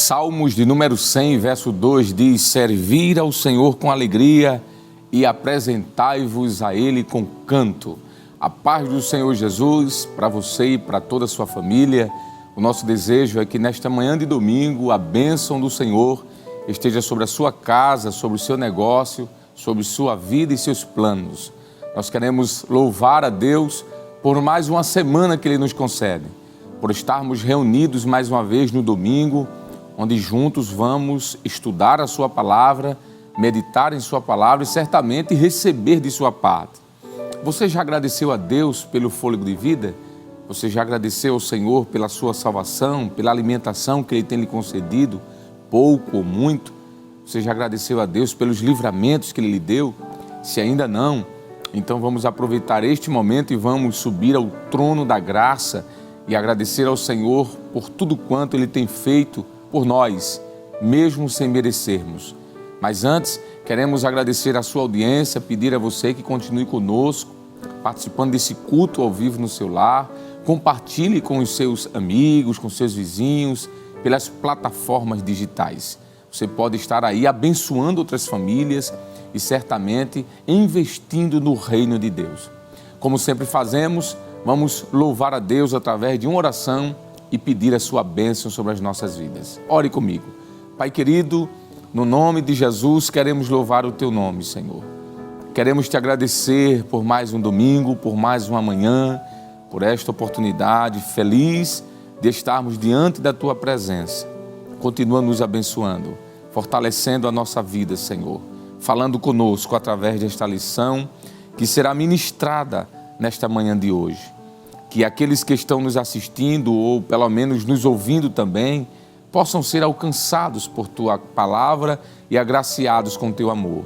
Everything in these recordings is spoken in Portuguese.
Salmos de número 100, verso 2 diz: servir ao Senhor com alegria e apresentai-vos a Ele com canto. A paz do Senhor Jesus para você e para toda a sua família. O nosso desejo é que nesta manhã de domingo a bênção do Senhor esteja sobre a sua casa, sobre o seu negócio, sobre sua vida e seus planos. Nós queremos louvar a Deus por mais uma semana que Ele nos concede, por estarmos reunidos mais uma vez no domingo, onde juntos vamos estudar a sua palavra, meditar em sua palavra e certamente receber de sua parte. Você já agradeceu a Deus pelo fôlego de vida? Você já agradeceu ao Senhor pela sua salvação, pela alimentação que Ele tem lhe concedido, pouco ou muito? Você já agradeceu a Deus pelos livramentos que Ele lhe deu? Se ainda não, então vamos aproveitar este momento e vamos subir ao trono da graça e agradecer ao Senhor por tudo quanto Ele tem feito por nós, mesmo sem merecermos. Mas antes, queremos agradecer a sua audiência, pedir a você que continue conosco, participando desse culto ao vivo no seu lar. Compartilhe com os seus amigos, com seus vizinhos, pelas plataformas digitais. Você pode estar aí abençoando outras famílias e certamente investindo no reino de Deus. Como sempre fazemos, vamos louvar a Deus através de uma oração e pedir a sua bênção sobre as nossas vidas. Ore comigo. Pai querido, no nome de Jesus, queremos louvar o Teu nome, Senhor. Queremos Te agradecer por mais um domingo, por mais uma manhã, por esta oportunidade feliz de estarmos diante da Tua presença. Continua nos abençoando, fortalecendo a nossa vida, Senhor, falando conosco através desta lição que será ministrada nesta manhã de hoje. Que aqueles que estão nos assistindo ou pelo menos nos ouvindo também possam ser alcançados por Tua palavra e agraciados com Teu amor.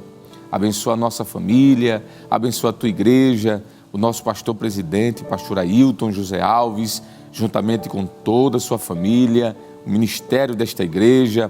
Abençoa a nossa família, abençoa a Tua igreja, o nosso pastor presidente, pastor Ailton José Alves, juntamente com toda a sua família, o ministério desta igreja,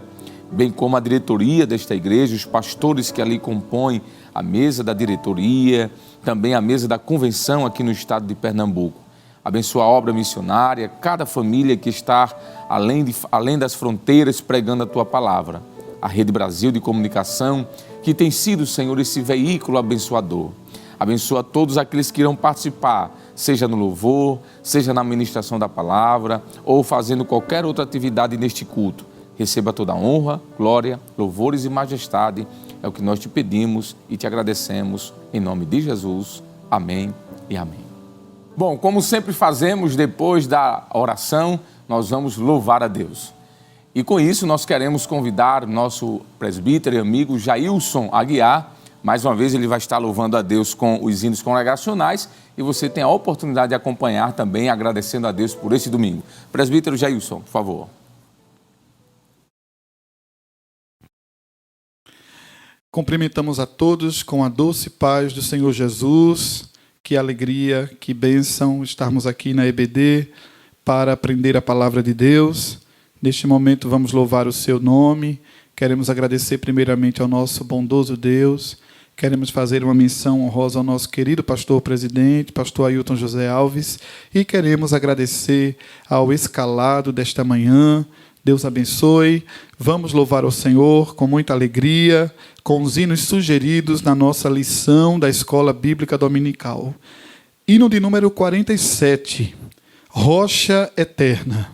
bem como a diretoria desta igreja, os pastores que ali compõem a mesa da diretoria, também a mesa da convenção aqui no estado de Pernambuco. Abençoa a obra missionária, cada família que está além das fronteiras pregando a Tua palavra. A Rede Brasil de Comunicação, que tem sido, Senhor, esse veículo abençoador. Abençoa todos aqueles que irão participar, seja no louvor, seja na ministração da palavra ou fazendo qualquer outra atividade neste culto. Receba toda a honra, glória, louvores e majestade. É o que nós Te pedimos e Te agradecemos. Em nome de Jesus. Amém e amém. Bom, como sempre fazemos, depois da oração, nós vamos louvar a Deus. E com isso, nós queremos convidar nosso presbítero e amigo Jailson Aguiar. Mais uma vez, ele vai estar louvando a Deus com os hinos congregacionais e você tem a oportunidade de acompanhar também, agradecendo a Deus por esse domingo. Presbítero Jailson, por favor. Cumprimentamos a todos com a doce paz do Senhor Jesus. Que alegria, que bênção estarmos aqui na EBD para aprender a palavra de Deus. Neste momento vamos louvar o Seu nome. Queremos agradecer primeiramente ao nosso bondoso Deus. Queremos fazer uma menção honrosa ao nosso querido pastor presidente, pastor Ailton José Alves. E queremos agradecer ao escalado desta manhã. Deus abençoe. Vamos louvar ao Senhor com muita alegria, com os hinos sugeridos na nossa lição da Escola Bíblica Dominical. Hino de número 47, Rocha Eterna.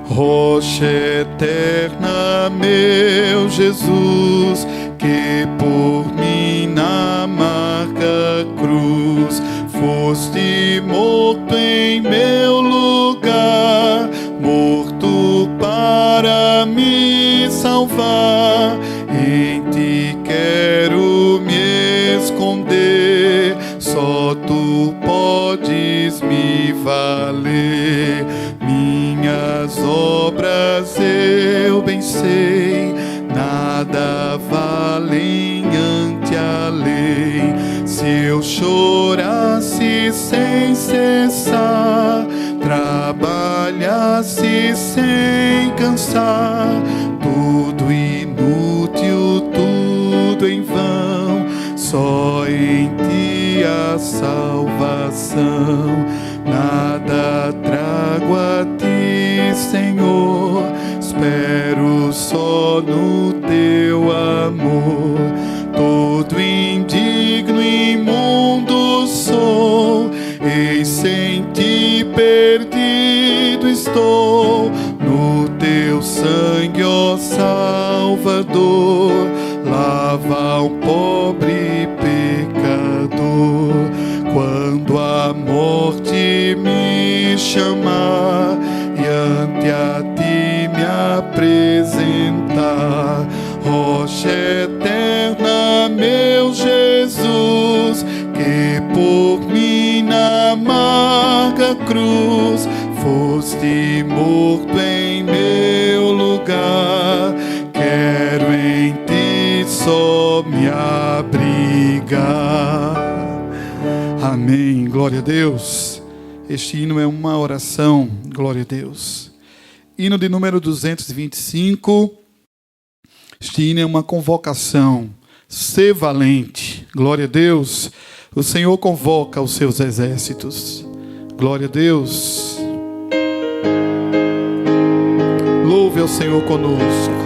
Rocha eterna, meu Jesus, que por mim na amarga cruz foste morto em meu lugar, morto para me salvar. Em Ti quero me esconder, só Tu podes me valer. Minhas obras eu bem sei, nada valem ante a lei. Se eu chorasse sem cessar, trabalhasse sem cansar, tudo inútil, tudo em vão, só em Ti a salvação. Na Salvador, lava um pobre pecador. Quando a morte me chamar e ante a ti me apresentar, rocha eterna, meu Jesus, que por mim na amarga cruz foste morto em meu lugar, quero em ti só me abrigar. Amém, glória a Deus. Este hino é uma oração, glória a Deus. Hino de número 225. Este hino é uma convocação. Ser valente, glória a Deus. O Senhor convoca os seus exércitos. Glória a Deus. Louve ao Senhor conosco.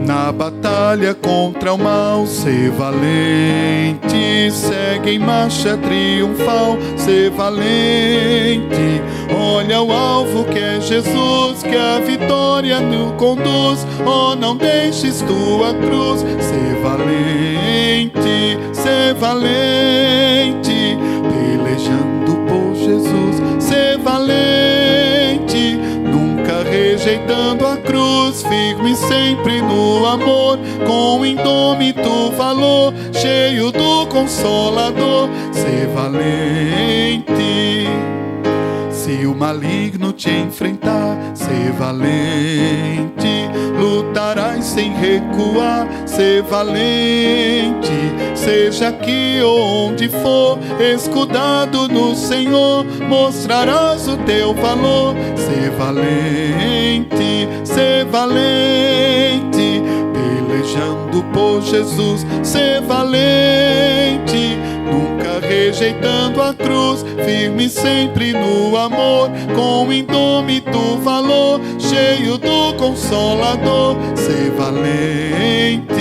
Na batalha contra o mal, ser valente, segue em marcha triunfal, ser valente. Olha o alvo que é Jesus, que a vitória nos conduz. Oh, não deixes tua cruz, ser valente, ser valente, pelejando por Jesus, ser valente, nunca rejeitando a cruz, firme sempre no amor, com indômito valor, cheio do Consolador, ser valente. Se o maligno te enfrentar, ser valente, lutarás sem recuar, ser valente. Seja aqui ou onde for, escudado no Senhor, mostrarás o teu valor, ser valente, ser valente, pelejando por Jesus, ser valente, nunca rejeitando a cruz, firme sempre no amor, com indômito valor, cheio do Consolador, ser valente.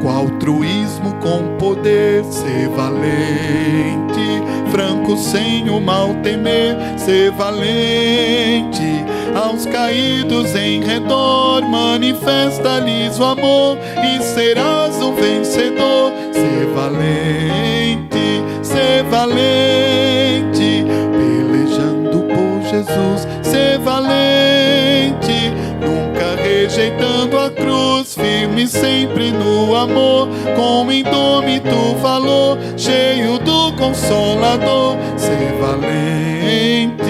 Com altruísmo, com poder, ser valente, franco sem o mal temer, ser valente. Aos caídos em redor, manifesta-lhes o amor e serás um vencedor, ser valente, ser valente, pelejando por Jesus, ser valente, nunca rejeitando a cruz, firme sempre no amor, com indômito valor, cheio do Consolador, ser valente.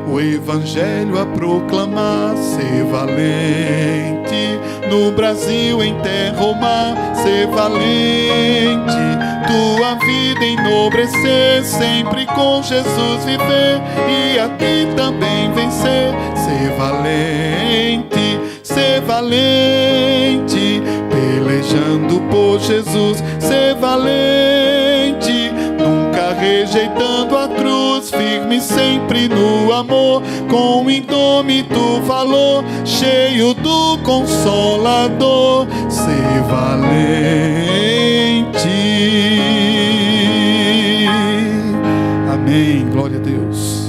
O Evangelho a proclamar, ser valente, no Brasil, em terra ou mar, ser valente, tua vida enobrecer, sempre com Jesus viver, e aqui também vencer, ser valente, ser valente, pelejando por Jesus, ser valente, nunca rejeitando a cruz, firme sempre no amor, com indômito valor, cheio do Consolador, ser valente. Amém, glória a Deus.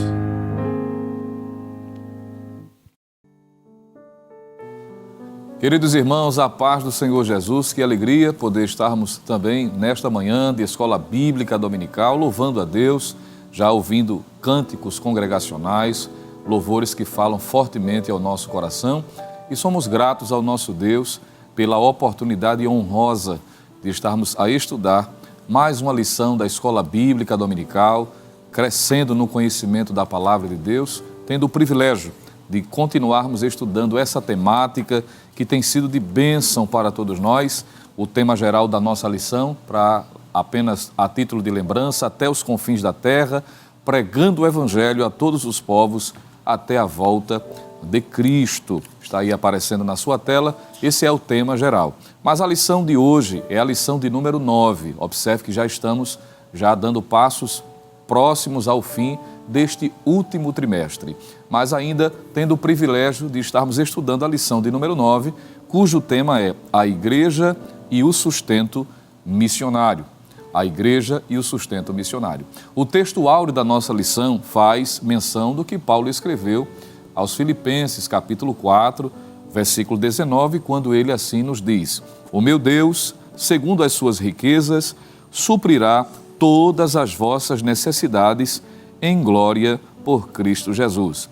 Queridos irmãos, a paz do Senhor Jesus, que alegria poder estarmos também nesta manhã de Escola Bíblica Dominical, louvando a Deus, já ouvindo cânticos congregacionais, louvores que falam fortemente ao nosso coração, e somos gratos ao nosso Deus pela oportunidade honrosa de estarmos a estudar mais uma lição da Escola Bíblica Dominical, crescendo no conhecimento da Palavra de Deus, tendo o privilégio de continuarmos estudando essa temática que tem sido de bênção para todos nós. O tema geral da nossa lição, para apenas a título de lembrança, até os confins da terra, pregando o Evangelho a todos os povos até a volta de Cristo. Está aí aparecendo na sua tela, esse é o tema geral. Mas a lição de hoje é a lição de número 9. Observe que já estamos dando passos próximos ao fim deste último trimestre, mas ainda tendo o privilégio de estarmos estudando a lição de número 9, cujo tema é a Igreja e o sustento missionário. A Igreja e o sustento missionário. O texto áureo da nossa lição faz menção do que Paulo escreveu aos Filipenses, capítulo 4, versículo 19, quando ele assim nos diz: o meu Deus, segundo as suas riquezas, suprirá todas as vossas necessidades em glória por Cristo Jesus.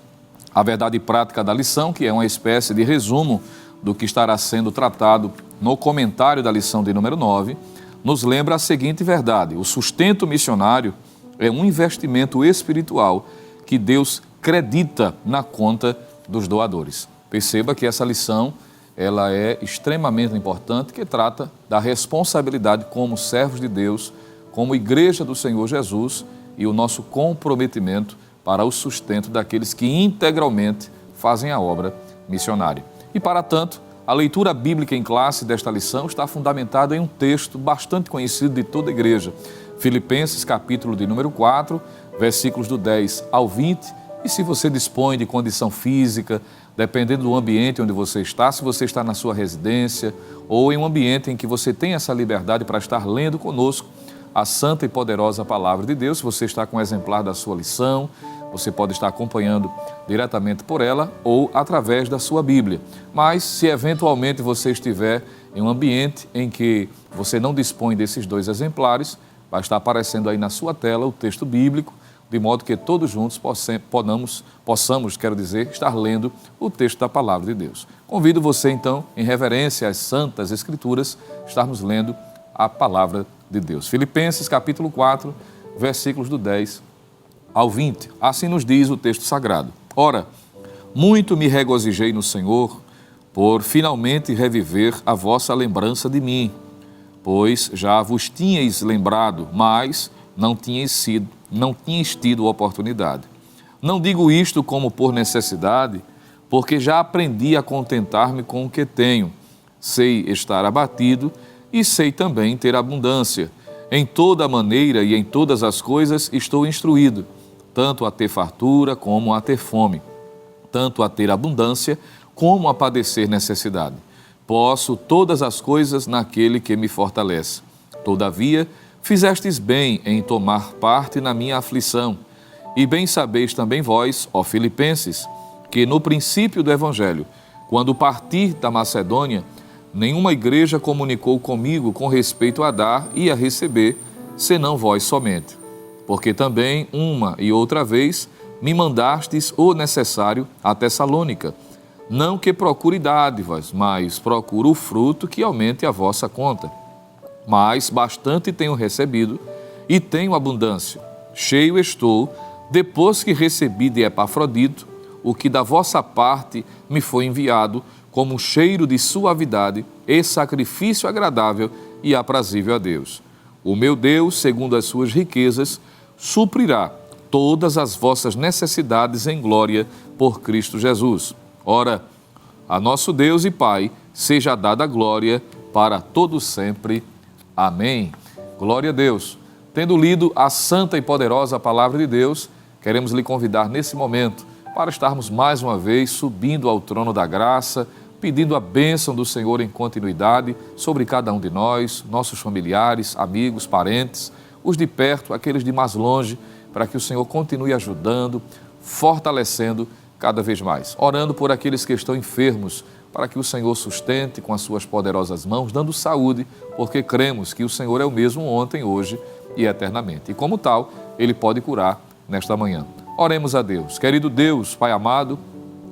A verdade prática da lição, que é uma espécie de resumo do que estará sendo tratado no comentário da lição de número 9, nos lembra a seguinte verdade: o sustento missionário é um investimento espiritual que Deus credita na conta dos doadores. Perceba que essa lição ela é extremamente importante, que trata da responsabilidade como servos de Deus, como igreja do Senhor Jesus e o nosso comprometimento para o sustento daqueles que integralmente fazem a obra missionária. E, para tanto, a leitura bíblica em classe desta lição está fundamentada em um texto bastante conhecido de toda a igreja, Filipenses, capítulo de número 4, versículos do 10 ao 20. E se você dispõe de condição física, dependendo do ambiente onde você está, se você está na sua residência ou em um ambiente em que você tem essa liberdade para estar lendo conosco a santa e poderosa palavra de Deus, se você está com um exemplar da sua lição, você pode estar acompanhando diretamente por ela ou através da sua Bíblia. Mas se eventualmente você estiver em um ambiente em que você não dispõe desses dois exemplares, vai estar aparecendo aí na sua tela o texto bíblico, de modo que todos juntos possamos, estar lendo o texto da palavra de Deus. Convido você então, em reverência às santas escrituras, estarmos lendo a palavra de Deus. Filipenses capítulo 4, versículos do 10 ao 20. Assim nos diz o texto sagrado: ora, muito me regozijei no Senhor por finalmente reviver a vossa lembrança de mim, pois já vos tinhais lembrado, mas não tinhais tido oportunidade. Não digo isto como por necessidade, porque já aprendi a contentar-me com o que tenho. Sei estar abatido e sei também ter abundância. Em toda maneira e em todas as coisas estou instruído, tanto a ter fartura como a ter fome, tanto a ter abundância como a padecer necessidade. Posso todas as coisas naquele que me fortalece. Todavia, fizestes bem em tomar parte na minha aflição. E bem sabeis também vós, ó Filipenses, que no princípio do Evangelho, quando parti da Macedônia, nenhuma igreja comunicou comigo com respeito a dar e a receber, senão vós somente. Porque também, uma e outra vez, me mandastes o necessário a Tessalônica. Não que procure dádivas, mas procuro o fruto que aumente a vossa conta. Mas bastante tenho recebido e tenho abundância. Cheio estou, depois que recebi de Epafrodito, o que da vossa parte me foi enviado, como um cheiro de suavidade e sacrifício agradável e aprazível a Deus. O meu Deus, segundo as suas riquezas, suprirá todas as vossas necessidades em glória por Cristo Jesus. Ora, a nosso Deus e Pai seja dada a glória para todos sempre. Amém. Glória a Deus. Tendo lido a santa e poderosa palavra de Deus, queremos lhe convidar nesse momento para estarmos mais uma vez subindo ao trono da graça, pedindo a bênção do Senhor em continuidade sobre cada um de nós, nossos familiares, amigos, parentes, os de perto, aqueles de mais longe, para que o Senhor continue ajudando, fortalecendo cada vez mais. Orando por aqueles que estão enfermos, para que o Senhor sustente com as suas poderosas mãos, dando saúde, porque cremos que o Senhor é o mesmo ontem, hoje e eternamente. E como tal, Ele pode curar nesta manhã. Oremos a Deus. Querido Deus, Pai amado,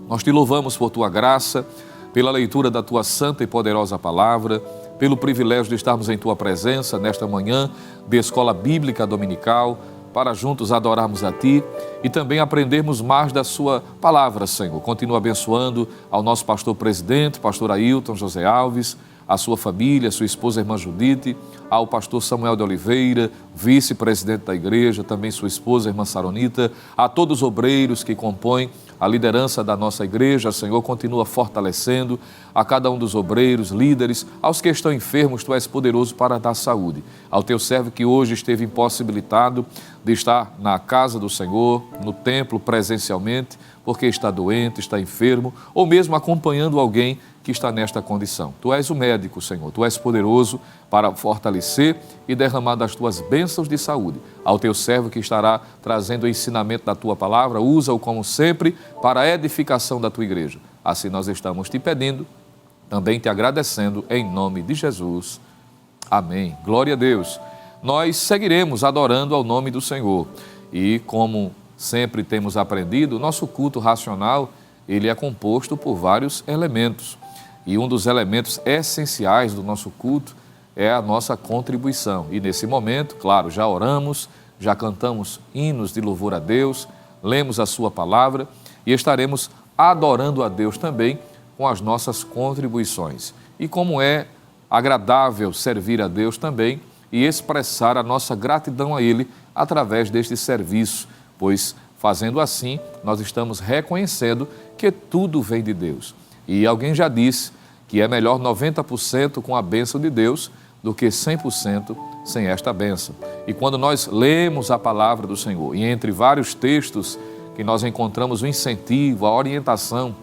nós te louvamos por Tua graça, pela leitura da Tua santa e poderosa palavra, pelo privilégio de estarmos em Tua presença nesta manhã de Escola Bíblica Dominical, para juntos adorarmos a Ti e também aprendermos mais da Sua palavra, Senhor. Continua abençoando ao nosso pastor presidente, pastor Ailton José Alves, a sua família, sua esposa, irmã Judite, ao pastor Samuel de Oliveira, vice-presidente da igreja, também sua esposa, irmã Saronita, a todos os obreiros que compõem a liderança da nossa igreja. Senhor, continua fortalecendo a cada um dos obreiros, líderes, aos que estão enfermos, Tu és poderoso para dar saúde. Ao Teu servo que hoje esteve impossibilitado de estar na casa do Senhor, no templo presencialmente, porque está doente, está enfermo, ou mesmo acompanhando alguém que está nesta condição. Tu és o médico, Senhor, Tu és poderoso para fortalecer e derramar das Tuas bênçãos de saúde. Ao Teu servo que estará trazendo o ensinamento da Tua palavra, usa-o como sempre para a edificação da Tua igreja. Assim nós estamos Te pedindo, também Te agradecendo, em nome de Jesus. Amém. Glória a Deus. Nós seguiremos adorando ao nome do Senhor. E como sempre temos aprendido, o nosso culto racional, ele é composto por vários elementos. E um dos elementos essenciais do nosso culto é a nossa contribuição. E nesse momento, claro, já oramos, já cantamos hinos de louvor a Deus, lemos a sua palavra e estaremos adorando a Deus também com as nossas contribuições. E como é agradável servir a Deus também e expressar a nossa gratidão a Ele através deste serviço, pois fazendo assim, nós estamos reconhecendo que tudo vem de Deus. E alguém já disse que é melhor 90% com a bênção de Deus do que 100% sem esta bênção. E quando nós lemos a palavra do Senhor, e entre vários textos que nós encontramos o incentivo, a orientação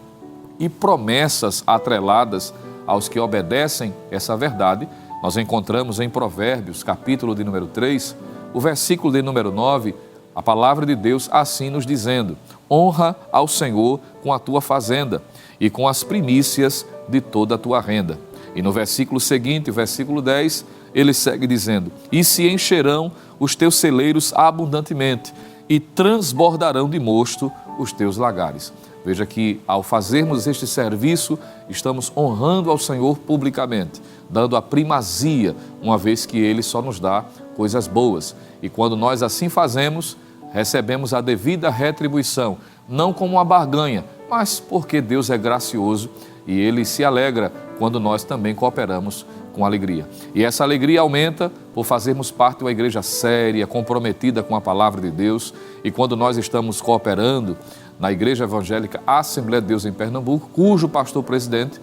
e promessas atreladas aos que obedecem essa verdade, nós encontramos em Provérbios, capítulo de número 3, o versículo de número 9, a palavra de Deus assim nos dizendo: honra ao Senhor com a tua fazenda e com as primícias de toda a tua renda. E no versículo seguinte, o versículo 10, ele segue dizendo: e se encherão os teus celeiros abundantemente e transbordarão de mosto os teus lagares. Veja que ao fazermos este serviço, estamos honrando ao Senhor publicamente, dando a primazia, uma vez que Ele só nos dá coisas boas. E quando nós assim fazemos, recebemos a devida retribuição, não como uma barganha, mas porque Deus é gracioso e Ele se alegra quando nós também cooperamos com alegria. E essa alegria aumenta por fazermos parte de uma igreja séria, comprometida com a palavra de Deus. E quando nós estamos cooperando na Igreja Evangélica Assembleia de Deus em Pernambuco, cujo pastor-presidente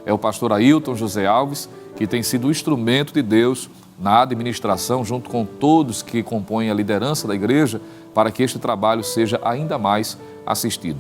é o pastor Ailton José Alves, que tem sido o instrumento de Deus na administração, junto com todos que compõem a liderança da igreja, para que este trabalho seja ainda mais assistido.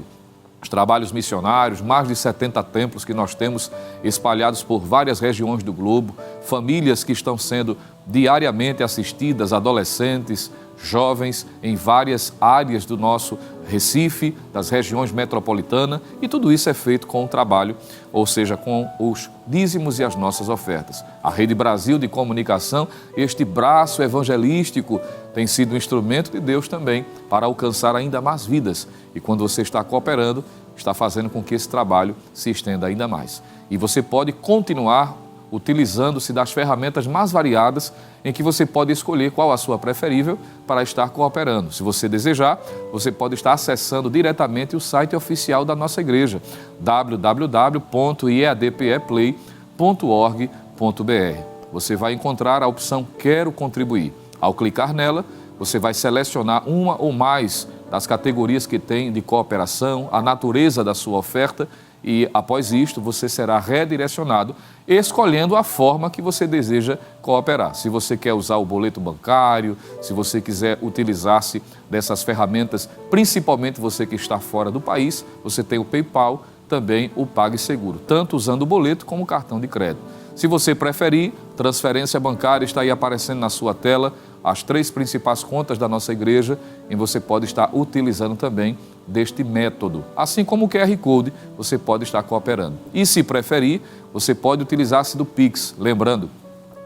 Os trabalhos missionários, mais de 70 templos que nós temos espalhados por várias regiões do globo, famílias que estão sendo diariamente assistidas, adolescentes, jovens em várias áreas do nosso Recife, das regiões metropolitanas, e tudo isso é feito com o trabalho, ou seja, com os dízimos e as nossas ofertas. A Rede Brasil de Comunicação, este braço evangelístico, tem sido um instrumento de Deus também para alcançar ainda mais vidas. E quando você está cooperando, está fazendo com que esse trabalho se estenda ainda mais. E você pode continuar utilizando-se das ferramentas mais variadas, em que você pode escolher qual a sua preferível para estar cooperando. Se você desejar, você pode estar acessando diretamente o site oficial da nossa igreja, www.iadpeplay.org.br. Você vai encontrar a opção Quero Contribuir. Ao clicar nela, você vai selecionar uma ou mais das categorias que tem de cooperação, a natureza da sua oferta, e após isto você será redirecionado escolhendo a forma que você deseja cooperar. Se você quer usar o boleto bancário, se você quiser utilizar-se dessas ferramentas, principalmente você que está fora do país, você tem o PayPal, também o PagSeguro, tanto usando o boleto como o cartão de crédito. Se você preferir, transferência bancária está aí aparecendo na sua tela, as 3 principais contas da nossa igreja, e você pode estar utilizando também deste método. Assim como o QR Code, você pode estar cooperando. E se preferir, você pode utilizar-se do Pix, lembrando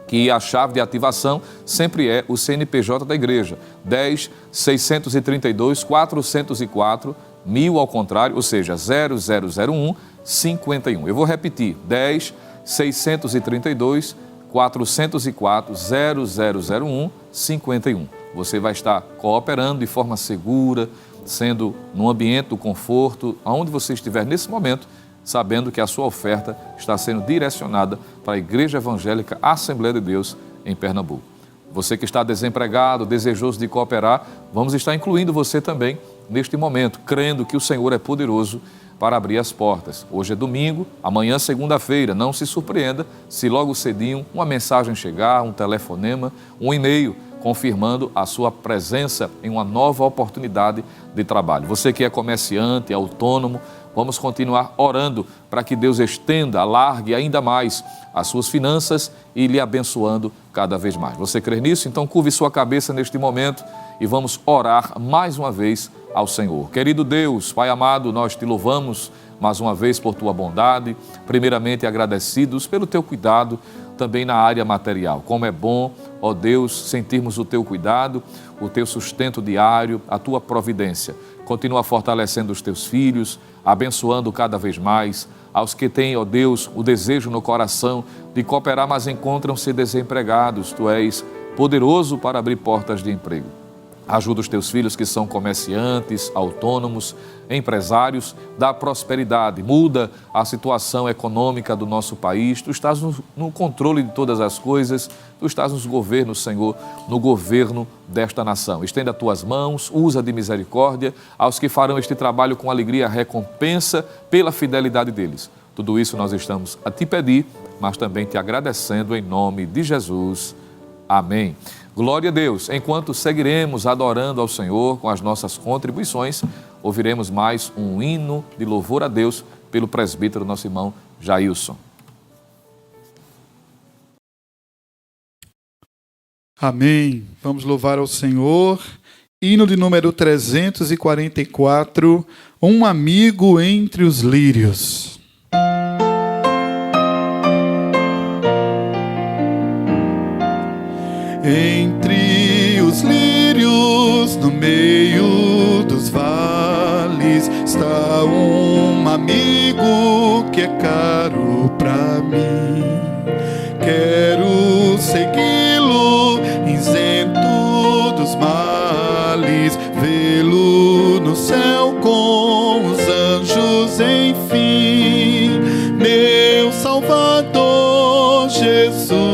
que a chave de ativação sempre é o CNPJ da igreja, 10 632 404 1000 ao contrário, ou seja, 0001 51. Eu vou repetir, 10 632 404 0001 51. Você vai estar cooperando de forma segura, sendo num ambiente do conforto, aonde você estiver nesse momento, sabendo que a sua oferta está sendo direcionada para a Igreja Evangélica Assembleia de Deus em Pernambuco. Você que está desempregado, desejoso de cooperar, vamos estar incluindo você também neste momento, crendo que o Senhor é poderoso para abrir as portas. Hoje é domingo, amanhã segunda-feira. Não se surpreenda se logo cedinho uma mensagem chegar, um telefonema, um e-mail confirmando a sua presença em uma nova oportunidade de trabalho. Você que é comerciante, autônomo, Vamos continuar orando para que Deus estenda, alargue ainda mais as suas finanças e lhe abençoando cada vez mais. Você crê nisso? Então curve sua cabeça neste momento e vamos orar mais uma vez ao Senhor. Querido Deus, Pai amado, nós te louvamos mais uma vez por tua bondade, primeiramente agradecidos pelo teu cuidado também na área material. Como é bom, ó Deus, sentirmos o teu cuidado, o teu sustento diário, a tua providência. Continua fortalecendo os teus filhos, abençoando cada vez mais aos que têm, ó Deus, o desejo no coração de cooperar, mas encontram-se desempregados. Tu és poderoso para abrir portas de emprego. Ajuda os teus filhos que são comerciantes, autônomos, empresários, dá prosperidade, muda a situação econômica do nosso país. Tu estás no controle de todas as coisas, tu estás nos governos, Senhor, no governo desta nação. Estenda as tuas mãos, usa de misericórdia aos que farão este trabalho com alegria, recompensa pela fidelidade deles. Tudo isso nós estamos a te pedir, mas também te agradecendo em nome de Jesus. Amém. Glória a Deus. Enquanto seguiremos adorando ao Senhor com as nossas contribuições, ouviremos mais um hino de louvor a Deus pelo presbítero, nosso irmão Jailson. Amém. Vamos louvar ao Senhor. Hino de número 344, Um amigo entre os lírios. Entre os lírios, no meio dos vales, está um amigo que é caro pra mim. Quero segui-lo, isento dos males, vê-lo no céu com os anjos, enfim, meu Salvador Jesus.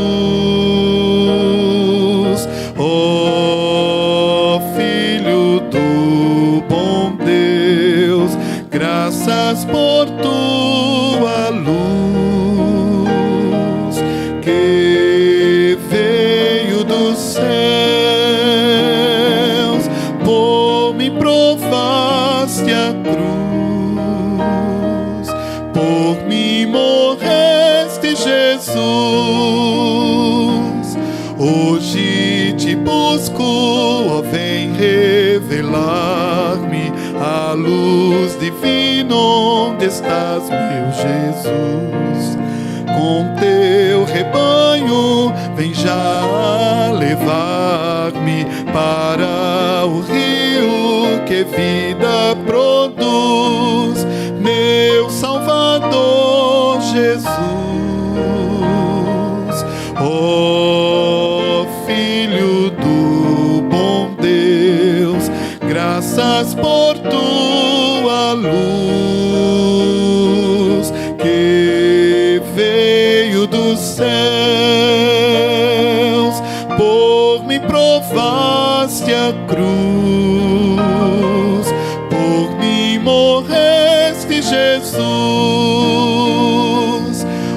Ó Filho do bom Deus, graças por tua luz, que veio dos céus, por me provaste a cruz, por mim morreste, Jesus. Hoje te busco, ó, vem revelar-me a luz divina. Onde estás, meu Jesus? Com teu rebanho, vem já levar-me para o rio que vida produz, meu Salvador Jesus. Ó Filho do bom Deus, graças por tua luz, que veio dos céus, por me provaste a cruz, por mim morreste, Jesus.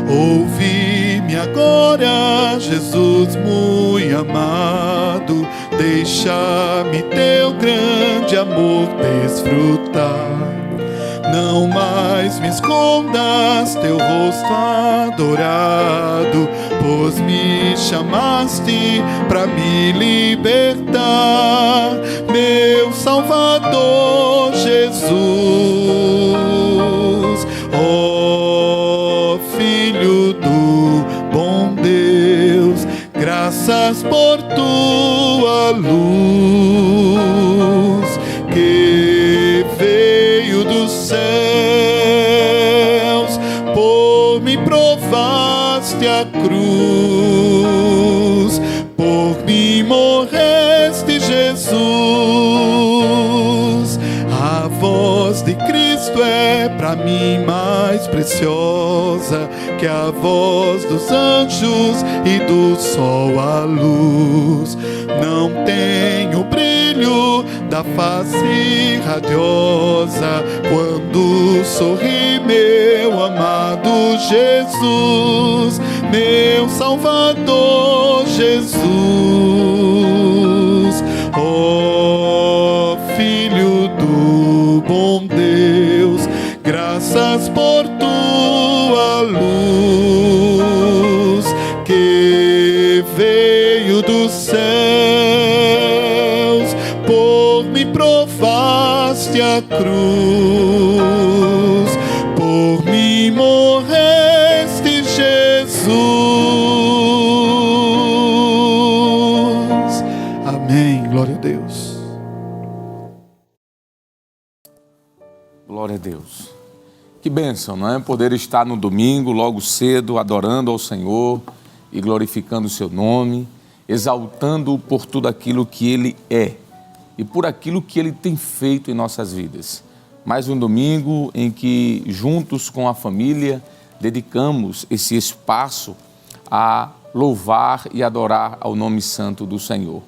Ouvi-me agora, Jesus muito amado, deixa-me teu grande amor desfrutar. Não mais me escondas teu rosto adorado, pois me chamaste para me libertar, meu Salvador Jesus. Ó Filho do bom Deus, graças por tua luz, que veio dos céus, por me provaste a cruz, por mim morreste, Jesus. A voz de Cristo é para mim mais preciosa que a voz dos anjos e do sol a luz. Não tem o brilho da face radiosa quando sorri meu amado Jesus, meu Salvador Jesus. Ó Filho do bom Deus, graças graças por tua luz que veio dos céus, por me provaste a cruz, por mim morreste, Jesus. Amém. Glória a Deus. Glória a Deus. Que bênção, não é? Poder estar no domingo, logo cedo, adorando ao Senhor e glorificando o seu nome, exaltando-o por tudo aquilo que Ele é e por aquilo que Ele tem feito em nossas vidas. Mais um domingo em que, juntos com a família, dedicamos esse espaço a louvar e adorar ao nome santo do Senhor.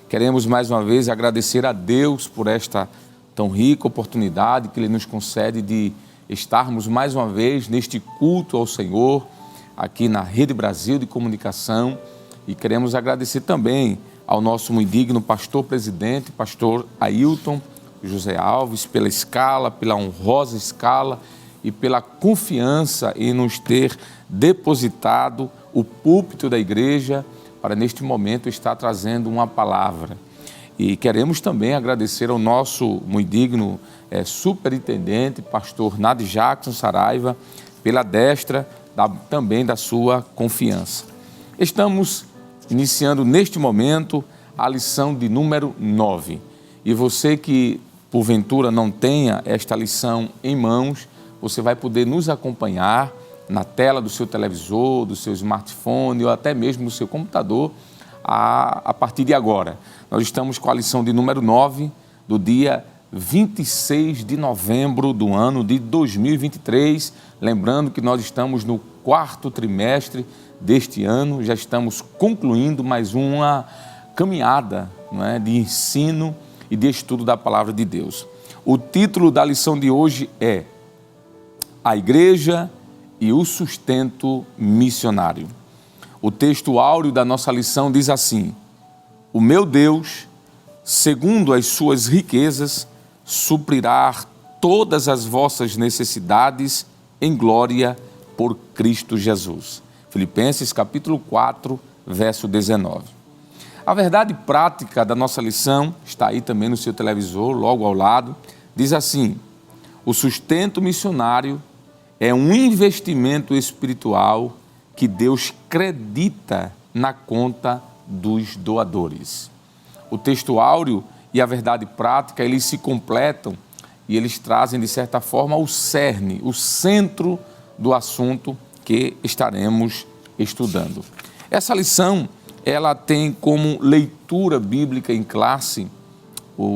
Queremos mais uma vez agradecer a Deus por esta tão rica oportunidade que Ele nos concede de estarmos mais uma vez neste culto ao Senhor, aqui na Rede Brasil de Comunicação, e queremos agradecer também ao nosso muito digno pastor-presidente, pastor Ailton José Alves, pela escala, pela honrosa escala e pela confiança em nos ter depositado o púlpito da igreja para neste momento estar trazendo uma palavra. E queremos também agradecer ao nosso muito digno superintendente, pastor Nadi Jackson Saraiva, pela destra também da sua confiança. Estamos iniciando neste momento a lição de número 9. E você que porventura não tenha esta lição em mãos, você vai poder nos acompanhar na tela do seu televisor, do seu smartphone ou até mesmo do seu computador a partir de agora. Nós estamos com a lição de número 9 do dia 26 de novembro do ano de 2023. Lembrando que nós estamos no 4º trimestre deste ano, já estamos concluindo mais uma caminhada, não é, de ensino e de estudo da Palavra de Deus. O título da lição de hoje é A Igreja e o Sustento Missionário. O texto áureo da nossa lição diz assim: o meu Deus, segundo as suas riquezas, suprirá todas as vossas necessidades em glória por Cristo Jesus. Filipenses capítulo 4, verso 19. A verdade prática da nossa lição está aí também no seu televisor, logo ao lado. Diz assim: o sustento missionário é um investimento espiritual que Deus credita na conta dos doadores. O texto áureo e a verdade prática, eles se completam e eles trazem, de certa forma, o cerne, o centro do assunto que estaremos estudando. Essa lição, ela tem como leitura bíblica em classe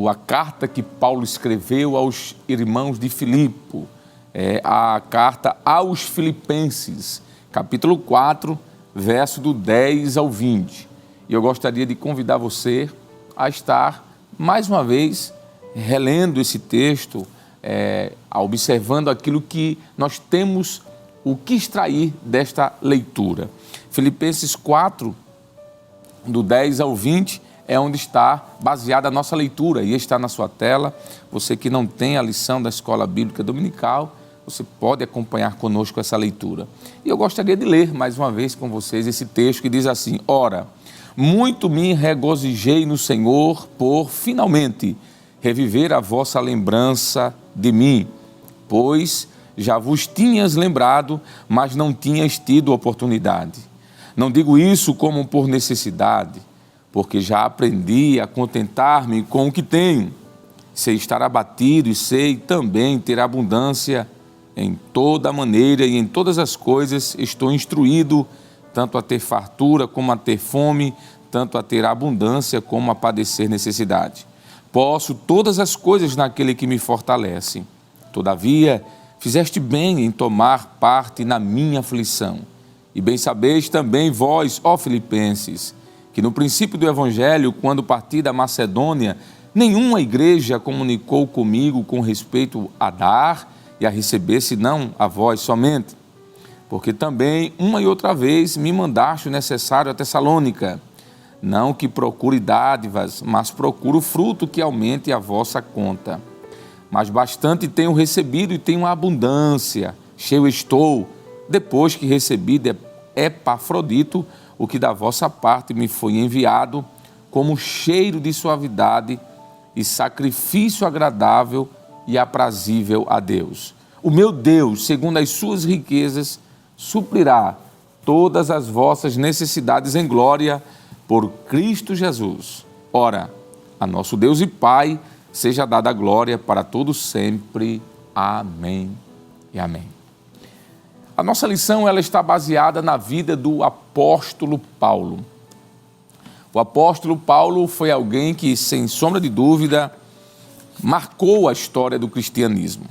a carta que Paulo escreveu aos irmãos de Filipe, a carta aos Filipenses, capítulo 4, verso do 10 ao 20. E eu gostaria de convidar você a estar, mais uma vez, relendo esse texto, observando aquilo que nós temos o que extrair desta leitura. Filipenses 4, do 10 ao 20, é onde está baseada a nossa leitura e está na sua tela. Você que não tem a lição da Escola Bíblica Dominical, você pode acompanhar conosco essa leitura. E eu gostaria de ler mais uma vez com vocês esse texto que diz assim: ora, muito me regozijei no Senhor por finalmente reviver a vossa lembrança de mim, pois já vos tinhas lembrado, mas não tinhas tido oportunidade. Não digo isso como por necessidade, porque já aprendi a contentar-me com o que tenho. Sei estar abatido e sei também ter abundância. Em toda maneira e em todas as coisas estou instruído, tanto a ter fartura como a ter fome, tanto a ter abundância como a padecer necessidade. Posso todas as coisas naquele que me fortalece. Todavia, fizeste bem em tomar parte na minha aflição. E bem sabeis também vós, ó Filipenses, que no princípio do Evangelho, quando parti da Macedônia, nenhuma igreja comunicou comigo com respeito a dar e a receber, senão a vós somente. Porque também, uma e outra vez, me mandaste o necessário a Tessalônica. Não que procure dádivas, mas procuro fruto que aumente a vossa conta. mas bastante tenho recebido e tenho abundância, cheio estou, depois que recebi de Epafrodito, o que da vossa parte me foi enviado, como cheiro de suavidade e sacrifício agradável e aprazível a Deus. O meu Deus, segundo as suas riquezas, suprirá todas as vossas necessidades em glória por Cristo Jesus. Ora, a nosso Deus e Pai seja dada a glória para todos sempre. Amém e amém. A nossa lição ela está baseada na vida do apóstolo Paulo. O apóstolo Paulo foi alguém que, sem sombra de dúvida, marcou a história do cristianismo.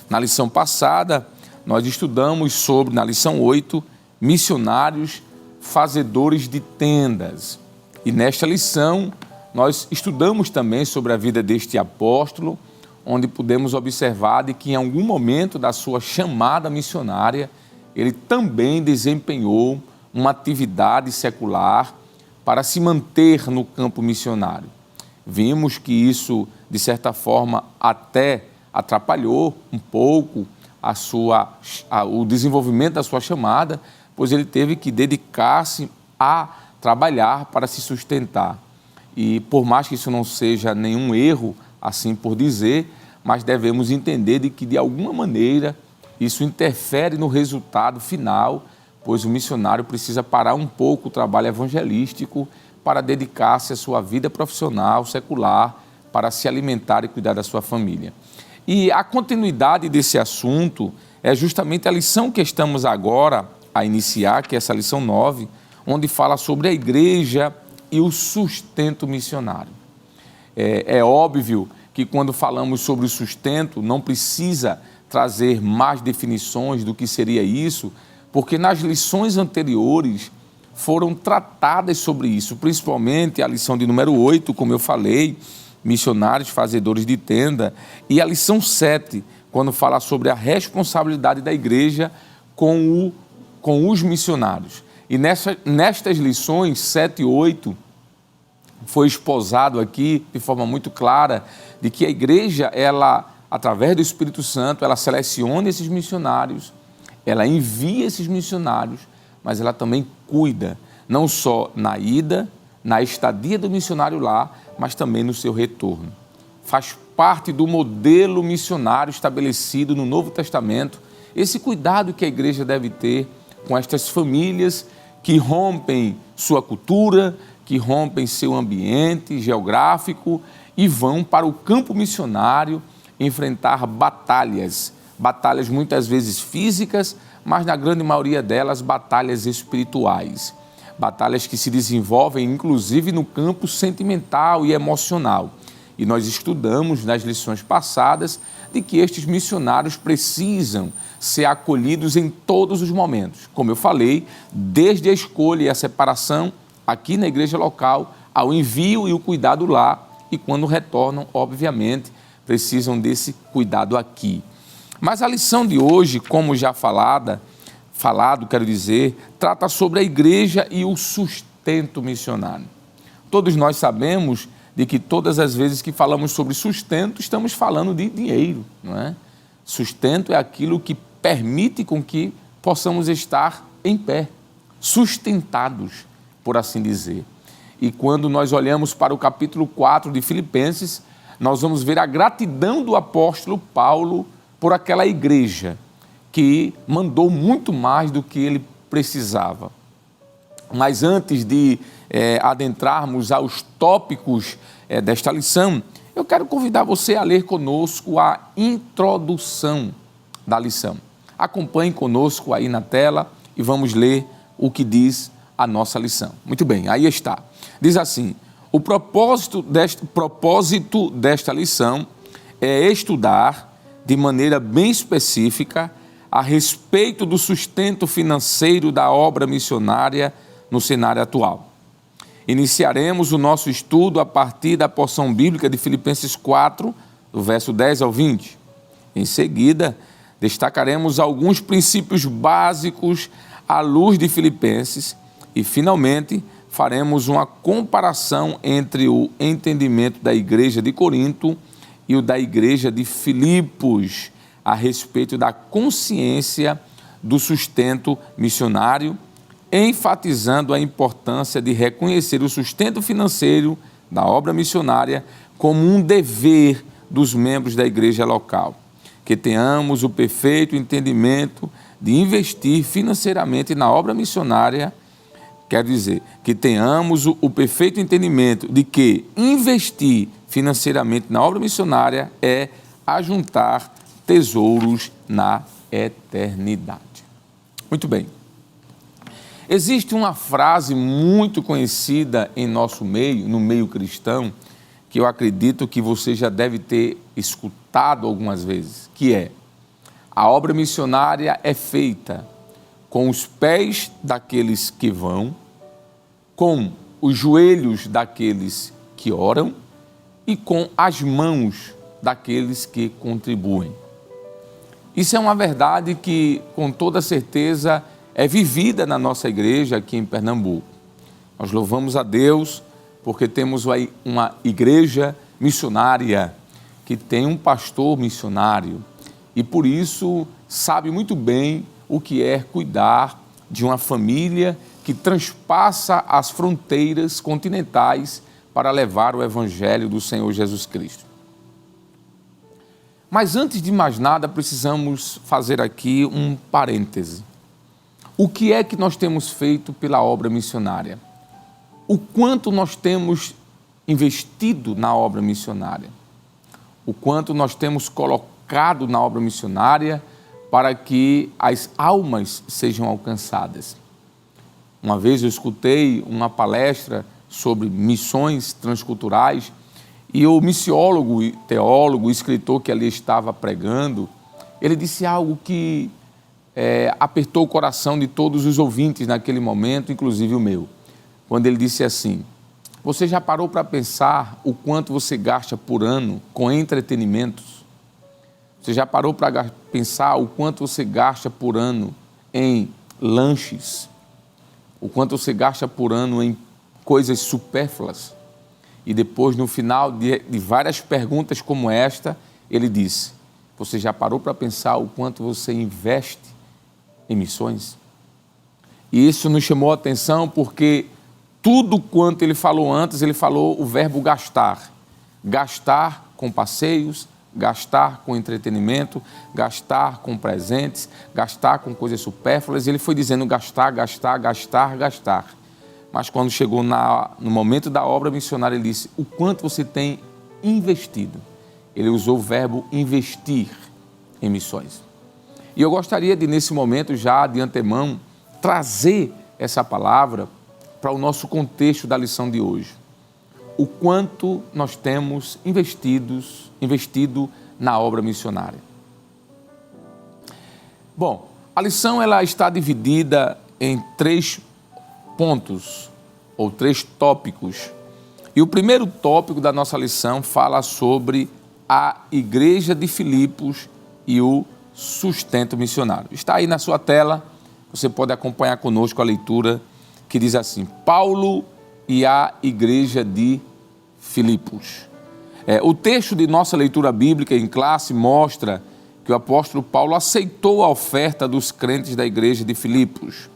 Na lição passada, nós estudamos sobre, na lição 8, missionários fazedores de tendas. E nesta lição, nós estudamos também sobre a vida deste apóstolo, onde pudemos observar de que em algum momento da sua chamada missionária, ele também desempenhou uma atividade secular para se manter no campo missionário. Vimos que isso, de certa forma, até atrapalhou um pouco o desenvolvimento da sua chamada, pois ele teve que dedicar-se a trabalhar para se sustentar. E por mais que isso não seja nenhum erro, assim por dizer, mas devemos entender de que, de alguma maneira, isso interfere no resultado final, pois o missionário precisa parar um pouco o trabalho evangelístico para dedicar-se à sua vida profissional, secular, para se alimentar e cuidar da sua família. E a continuidade desse assunto é justamente a lição que estamos agora a iniciar, que é essa lição 9, onde fala sobre a igreja e o sustento missionário. É óbvio que quando falamos sobre o sustento, não precisa trazer mais definições do que seria isso, porque nas lições anteriores foram tratadas sobre isso, principalmente a lição de número 8, como eu falei, missionários fazedores de tenda, e a lição 7, quando fala sobre a responsabilidade da igreja com os missionários. E nestas lições 7 e 8, foi esposado aqui de forma muito clara de que a igreja, ela, através do Espírito Santo, ela seleciona esses missionários, ela envia esses missionários, mas ela também cuida, não só na ida, na estadia do missionário lá, mas também no seu retorno. Faz parte do modelo missionário estabelecido no Novo Testamento, esse cuidado que a igreja deve ter com estas famílias que rompem sua cultura, que rompem seu ambiente geográfico e vão para o campo missionário enfrentar batalhas muitas vezes físicas, mas na grande maioria delas batalhas espirituais, batalhas que se desenvolvem inclusive no campo sentimental e emocional. E nós estudamos nas lições passadas de que estes missionários precisam ser acolhidos em todos os momentos. Como eu falei, desde a escolha e a separação aqui na igreja local, ao envio e o cuidado lá, e quando retornam, obviamente, precisam desse cuidado aqui. Mas a lição de hoje, como já falado, trata sobre a igreja e o sustento missionário. Todos nós sabemos de que todas as vezes que falamos sobre sustento, estamos falando de dinheiro, não é? Sustento é aquilo que permite com que possamos estar em pé, sustentados, por assim dizer. E quando nós olhamos para o capítulo 4 de Filipenses, nós vamos ver a gratidão do apóstolo Paulo por aquela igreja que mandou muito mais do que ele precisava. Mas antes de adentrarmos aos tópicos desta lição, eu quero convidar você a ler conosco a introdução da lição. Acompanhe conosco aí na tela e vamos ler o que diz a nossa lição. Muito bem, aí está. Diz assim: o propósito desta lição é estudar de maneira bem específica a respeito do sustento financeiro da obra missionária no cenário atual. Iniciaremos o nosso estudo a partir da porção bíblica de Filipenses 4, do verso 10 ao 20. Em seguida, destacaremos alguns princípios básicos à luz de Filipenses e, finalmente, faremos uma comparação entre o entendimento da igreja de Corinto e o da igreja de Filipos, a respeito da consciência do sustento missionário, enfatizando a importância de reconhecer o sustento financeiro da obra missionária como um dever dos membros da igreja local. Que tenhamos o perfeito entendimento de investir financeiramente na obra missionária, quer dizer, que tenhamos o perfeito entendimento de que investir financeiramente na obra missionária é ajuntar tesouros na eternidade. Muito bem. Existe uma frase muito conhecida em nosso meio, no meio cristão, que eu acredito que você já deve ter escutado algumas vezes, que é: a obra missionária é feita com os pés daqueles que vão, com os joelhos daqueles que oram e com as mãos daqueles que contribuem. Isso é uma verdade que, com toda certeza, é vivida na nossa igreja aqui em Pernambuco. Nós louvamos a Deus porque temos uma igreja missionária que tem um pastor missionário e, por isso, sabe muito bem o que é cuidar de uma família que transpassa as fronteiras continentais para levar o Evangelho do Senhor Jesus Cristo. Mas antes de mais nada, precisamos fazer aqui um parêntese. O que é que nós temos feito pela obra missionária? O quanto nós temos investido na obra missionária? O quanto nós temos colocado na obra missionária para que as almas sejam alcançadas? Uma vez eu escutei uma palestra sobre missões transculturais e o missiólogo, teólogo, escritor que ali estava pregando, ele disse algo que apertou o coração de todos os ouvintes naquele momento, inclusive o meu, quando ele disse assim: você já parou para pensar o quanto você gasta por ano com entretenimentos? Você já parou para pensar o quanto você gasta por ano em lanches? O quanto você gasta por ano em coisas supérfluas? E depois, no final de várias perguntas como esta, ele disse: você já parou para pensar o quanto você investe em missões? E isso nos chamou a atenção porque tudo quanto ele falou antes, ele falou o verbo gastar. Gastar com passeios, gastar com entretenimento, gastar com presentes, gastar com coisas supérfluas. Ele foi dizendo gastar, gastar, gastar, gastar. Mas quando chegou no momento da obra missionária, ele disse: o quanto você tem investido? Ele usou o verbo investir em missões. E eu gostaria de, nesse momento, já de antemão, trazer essa palavra para o nosso contexto da lição de hoje. O quanto nós temos investido na obra missionária. Bom, a lição ela está dividida em 3 pontos, ou 3 tópicos. E o primeiro tópico da nossa lição fala sobre a igreja de Filipos e o sustento missionário. Está aí na sua tela, você pode acompanhar conosco a leitura que diz assim: Paulo e a igreja de Filipos. O texto de nossa leitura bíblica em classe mostra que o apóstolo Paulo aceitou a oferta dos crentes da igreja de Filipos,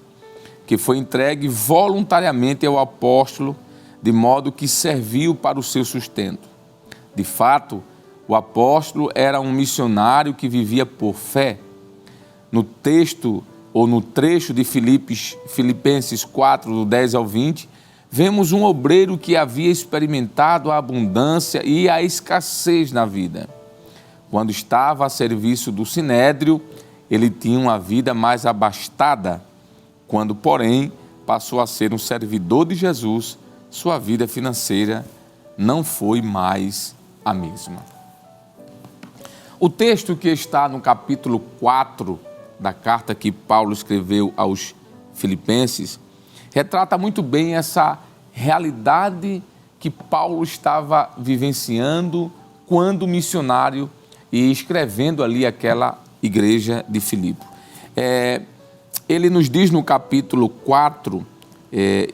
que foi entregue voluntariamente ao apóstolo, de modo que serviu para o seu sustento. De fato, o apóstolo era um missionário que vivia por fé. No texto, ou no trecho de Filipenses 4, do 10 ao 20, vemos um obreiro que havia experimentado a abundância e a escassez na vida. Quando estava a serviço do Sinédrio, ele tinha uma vida mais abastada. Quando, porém, passou a ser um servidor de Jesus, sua vida financeira não foi mais a mesma. O texto que está no capítulo 4 da carta que Paulo escreveu aos Filipenses retrata muito bem essa realidade que Paulo estava vivenciando quando missionário e escrevendo ali aquela igreja de Filipe. Ele nos diz no capítulo 4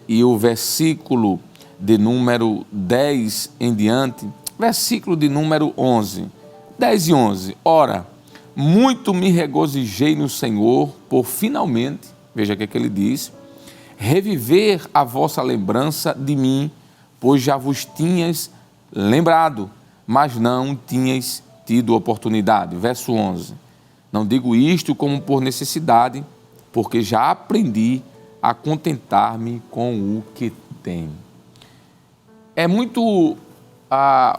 e o versículo de número 10 em diante, versículo de número 11, 10 e 11. Ora, muito me regozijei no Senhor por finalmente, veja o que ele diz, reviver a vossa lembrança de mim, pois já vos tinhas lembrado, mas não tinhas tido oportunidade. Verso 11. Não digo isto como por necessidade, porque já aprendi a contentar-me com o que tenho. É muito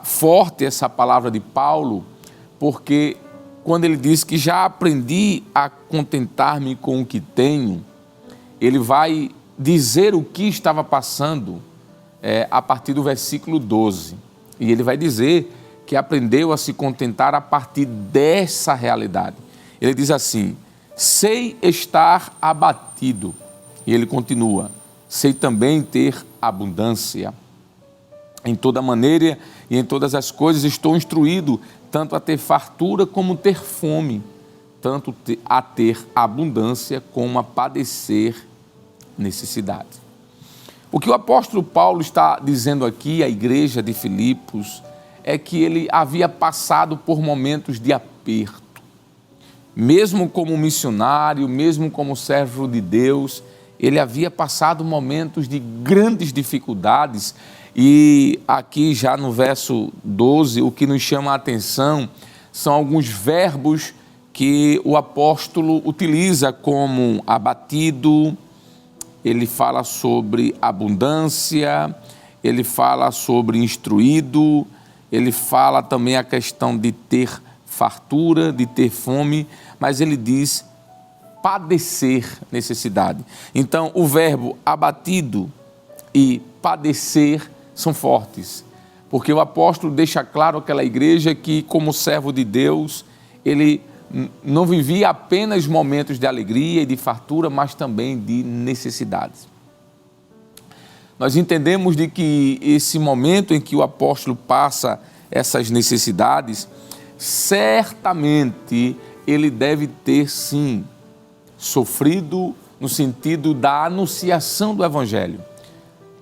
forte essa palavra de Paulo, porque quando ele diz que já aprendi a contentar-me com o que tenho, ele vai dizer o que estava passando a partir do versículo 12. E ele vai dizer que aprendeu a se contentar a partir dessa realidade. Ele diz assim, sei estar abatido. E ele continua, sei também ter abundância. Em toda maneira e em todas as coisas estou instruído, tanto a ter fartura como ter fome, tanto a ter abundância como a padecer necessidade. O que o apóstolo Paulo está dizendo aqui à igreja de Filipos é que ele havia passado por momentos de aperto. Mesmo como missionário, mesmo como servo de Deus, ele havia passado momentos de grandes dificuldades. E aqui já no verso 12, o que nos chama a atenção são alguns verbos que o apóstolo utiliza como abatido, ele fala sobre abundância, ele fala sobre instruído, ele fala também a questão de ter fartura, de ter fome, mas ele diz padecer necessidade. Então, o verbo abatido e padecer são fortes, porque o apóstolo deixa claro àquela igreja que, como servo de Deus, ele não vivia apenas momentos de alegria e de fartura, mas também de necessidades. Nós entendemos de que esse momento em que o apóstolo passa essas necessidades, certamente ele deve ter, sim, sofrido no sentido da anunciação do Evangelho.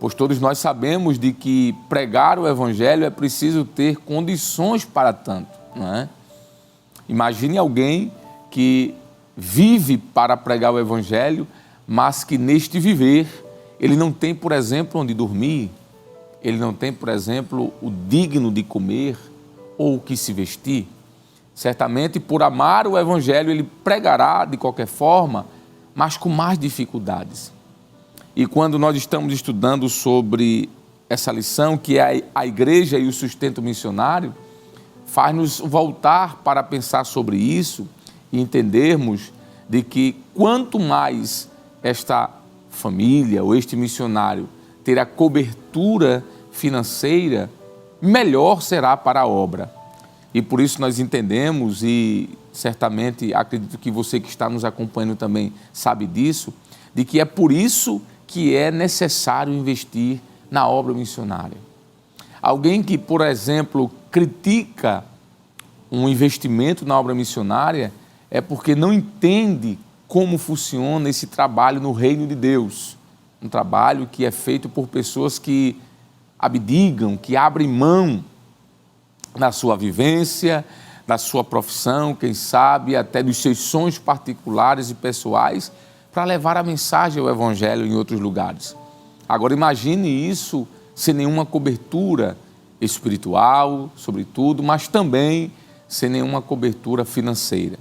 Pois todos nós sabemos de que pregar o Evangelho é preciso ter condições para tanto, não é? Imagine alguém que vive para pregar o Evangelho, mas que neste viver ele não tem, por exemplo, onde dormir, ele não tem, por exemplo, o digno de comer ou o que se vestir. Certamente, por amar o Evangelho, ele pregará de qualquer forma, mas com mais dificuldades. E quando nós estamos estudando sobre essa lição, que é a igreja e o sustento missionário, faz-nos voltar para pensar sobre isso e entendermos de que quanto mais esta família ou este missionário ter a cobertura financeira, melhor será para a obra. E por isso nós entendemos, e certamente acredito que você que está nos acompanhando também sabe disso, de que é por isso que é necessário investir na obra missionária. Alguém que, por exemplo, critica um investimento na obra missionária é porque não entende como funciona esse trabalho no reino de Deus. Um trabalho que é feito por pessoas que abdicam, que abrem mão da sua vivência, da sua profissão, quem sabe até dos seus sonhos particulares e pessoais para levar a mensagem ao Evangelho em outros lugares. Agora imagine isso sem nenhuma cobertura espiritual, sobretudo, mas também sem nenhuma cobertura financeira.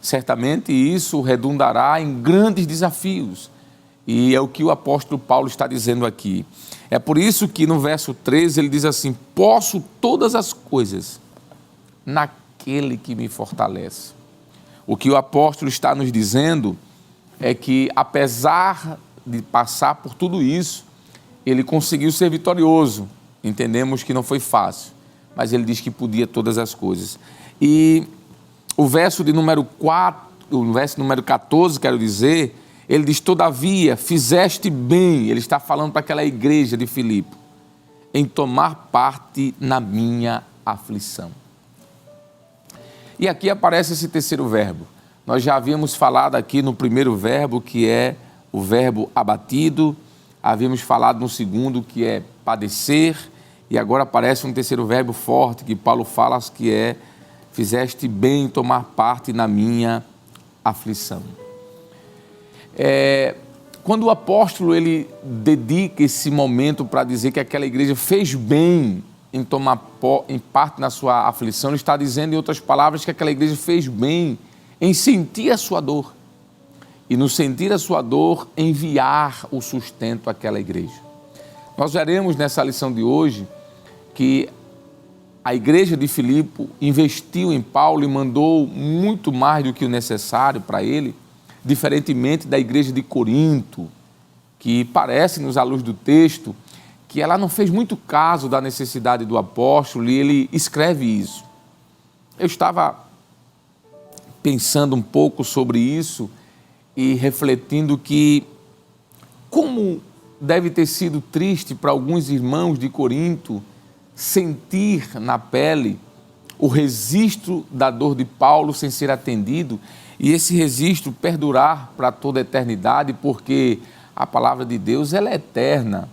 Certamente isso redundará em grandes desafios, e é o que o apóstolo Paulo está dizendo aqui. É por isso que no verso 13 ele diz assim, posso todas as coisas naquele que me fortalece. O que o apóstolo está nos dizendo é que, apesar de passar por tudo isso, ele conseguiu ser vitorioso. Entendemos que não foi fácil, mas ele diz que podia todas as coisas. E o verso de número 4, o verso número 14, quero dizer, ele diz, todavia, fizeste bem, ele está falando para aquela igreja de Filipe, em tomar parte na minha aflição. E aqui aparece esse terceiro verbo. Nós já havíamos falado aqui no primeiro verbo, que é o verbo abatido, havíamos falado no segundo, que é padecer, E agora aparece um terceiro verbo forte que Paulo fala, que é: fizeste bem em tomar parte na minha aflição. Quando o apóstolo ele dedica esse momento para dizer que aquela igreja fez bem em tomar em parte na sua aflição, ele está dizendo, em outras palavras, que aquela igreja fez bem em sentir a sua dor. E no sentir a sua dor, enviar o sustento àquela igreja. Nós veremos nessa lição de hoje que a igreja de Filipe investiu em Paulo e mandou muito mais do que o necessário para ele, diferentemente da igreja de Corinto, que parece-nos, à luz do texto, que ela não fez muito caso da necessidade do apóstolo, e ele escreve isso. Eu estava pensando um pouco sobre isso e refletindo que como deve ter sido triste para alguns irmãos de Corinto sentir na pele o registro da dor de Paulo sem ser atendido, e esse registro perdurar para toda a eternidade, porque a palavra de Deus ela é eterna.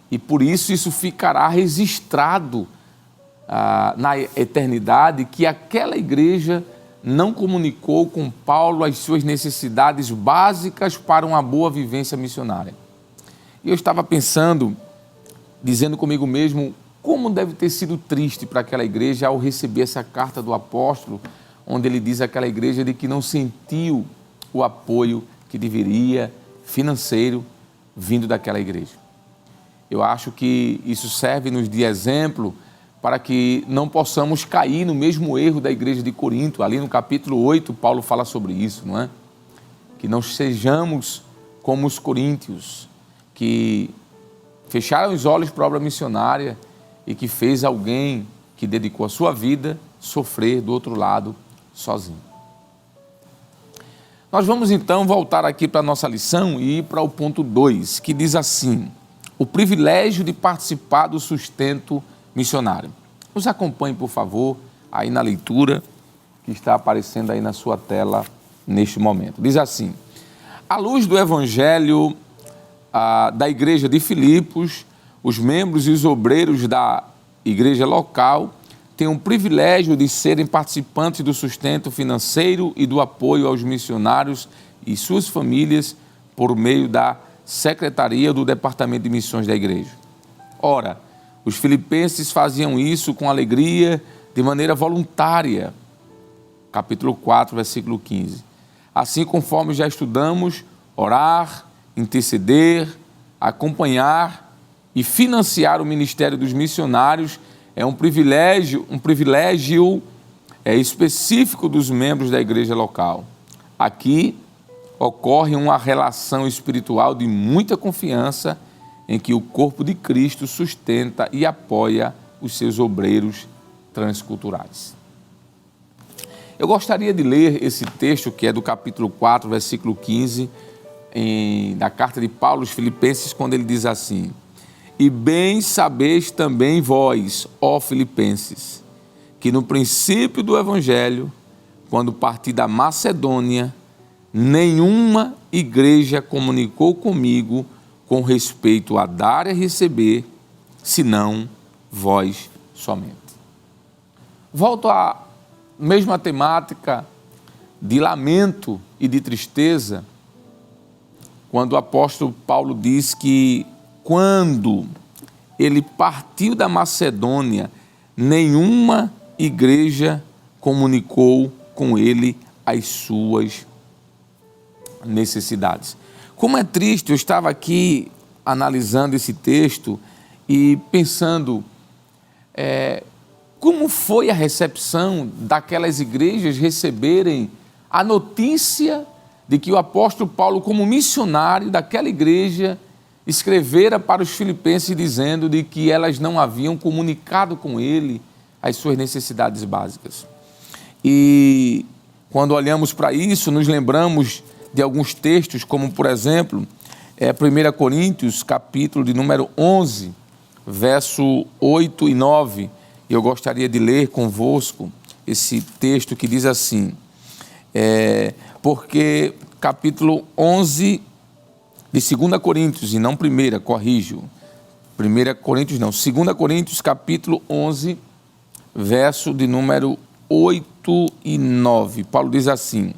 E por isso ficará registrado na eternidade que aquela igreja não comunicou com Paulo as suas necessidades básicas para uma boa vivência missionária. E eu estava pensando, dizendo comigo mesmo, como deve ter sido triste para aquela igreja ao receber essa carta do apóstolo, onde ele diz àquela igreja de que não sentiu o apoio que deveria, financeiro, vindo daquela igreja. Eu acho que isso serve-nos de exemplo para que não possamos cair no mesmo erro da igreja de Corinto. Ali no capítulo 8, Paulo fala sobre isso, não é? Que não sejamos como os coríntios, que fecharam os olhos para a obra missionária e que fez alguém que dedicou a sua vida sofrer do outro lado sozinho. Nós vamos então voltar aqui para a nossa lição e ir para o ponto 2, que diz assim: o privilégio de participar do sustento missionário. Nos acompanhe, por favor, aí na leitura que está aparecendo aí na sua tela neste momento. Diz assim: à luz do evangelho da igreja de Filipos, os membros e os obreiros da igreja local têm o privilégio de serem participantes do sustento financeiro e do apoio aos missionários e suas famílias por meio da secretaria do Departamento de Missões da igreja. Ora, os filipenses faziam isso com alegria, de maneira voluntária. Capítulo 4, versículo 15. Assim, conforme já estudamos, orar, interceder, acompanhar e financiar o ministério dos missionários é um privilégio específico dos membros da igreja local. Aqui ocorre uma relação espiritual de muita confiança em que o corpo de Cristo sustenta e apoia os seus obreiros transculturais. Eu gostaria de ler esse texto, que é do capítulo 4, versículo 15, da carta de Paulo aos Filipenses, quando ele diz assim: e bem sabeis também vós, ó Filipenses, que no princípio do Evangelho, quando parti da Macedônia, nenhuma igreja comunicou comigo com respeito a dar e a receber, senão vós somente. Volto à mesma temática de lamento e de tristeza, quando o apóstolo Paulo diz que quando ele partiu da Macedônia, nenhuma igreja comunicou com ele as suas necessidades. Como é triste, eu estava aqui analisando esse texto e pensando como foi a recepção daquelas igrejas receberem a notícia de que o apóstolo Paulo, como missionário daquela igreja, escrevera para os filipenses dizendo de que elas não haviam comunicado com ele as suas necessidades básicas. E quando olhamos para isso, nos lembramos de alguns textos, como por exemplo, 1 Coríntios, capítulo de número 11, verso 8 e 9. Eu gostaria de ler convosco esse texto que diz assim, porque capítulo 11 de 2 Coríntios, e não 1, corrijo, 2 Coríntios capítulo 11, verso de número 8 e 9. Paulo diz assim: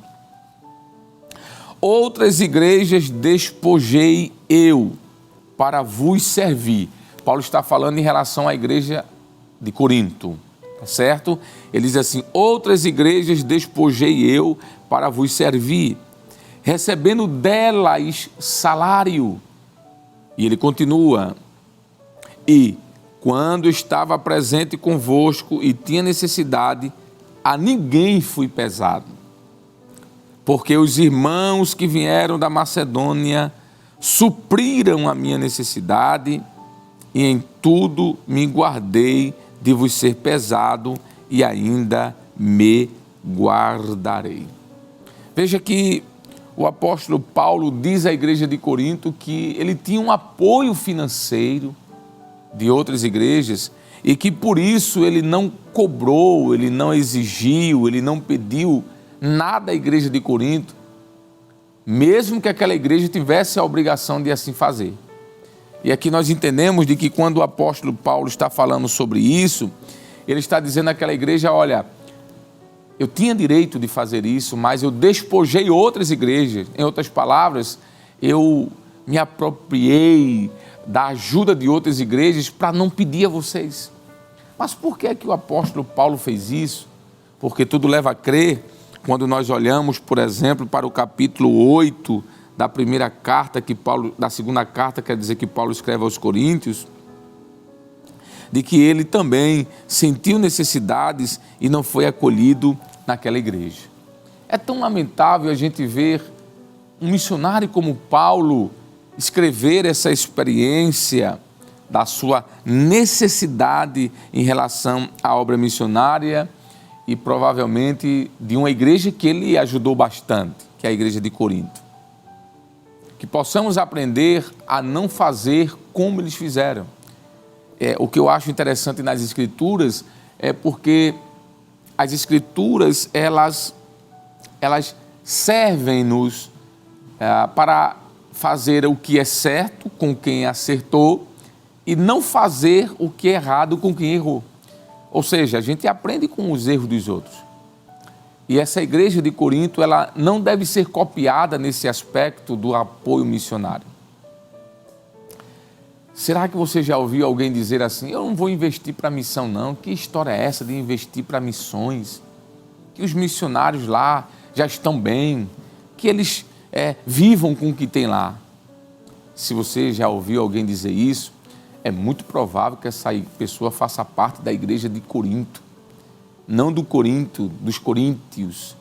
outras igrejas despojei eu para vos servir. Paulo está falando em relação à igreja de Corinto, tá certo? Ele diz assim: outras igrejas despojei eu para vos servir, recebendo delas salário. E ele continua: e quando estava presente convosco e tinha necessidade, a ninguém fui pesado, porque os irmãos que vieram da Macedônia supriram a minha necessidade, e em tudo me guardei de vos ser pesado, e ainda me guardarei. Veja que o apóstolo Paulo diz à igreja de Corinto que ele tinha um apoio financeiro de outras igrejas e que por isso ele não cobrou, ele não exigiu, ele não pediu nada à igreja de Corinto, mesmo que aquela igreja tivesse a obrigação de assim fazer. E aqui nós entendemos de que quando o apóstolo Paulo está falando sobre isso, ele está dizendo àquela igreja: olha, eu tinha direito de fazer isso, mas eu despojei outras igrejas. Em outras palavras, eu me apropriei da ajuda de outras igrejas para não pedir a vocês. Mas por que é que o apóstolo Paulo fez isso? Porque tudo leva a crer, quando nós olhamos, por exemplo, para o capítulo 8 da primeira carta que Paulo, da segunda carta, quer dizer, que Paulo escreve aos Coríntios, de que ele também sentiu necessidades e não foi acolhido naquela igreja. É tão lamentável a gente ver um missionário como Paulo escrever essa experiência da sua necessidade em relação à obra missionária e provavelmente de uma igreja que ele ajudou bastante, que é a igreja de Corinto. Que possamos aprender a não fazer como eles fizeram. O que eu acho interessante nas Escrituras é porque as Escrituras, elas servem-nos para fazer o que é certo com quem acertou e não fazer o que é errado com quem errou. Ou seja, a gente aprende com os erros dos outros. E essa igreja de Corinto, ela não deve ser copiada nesse aspecto do apoio missionário. Será que você já ouviu alguém dizer assim: eu não vou investir para missão não? Que história é essa de investir para missões? Que os missionários lá já estão bem, que eles vivam com o que tem lá. Se você já ouviu alguém dizer isso, é muito provável que essa pessoa faça parte da igreja de Corinto, não do Corinto, dos coríntios,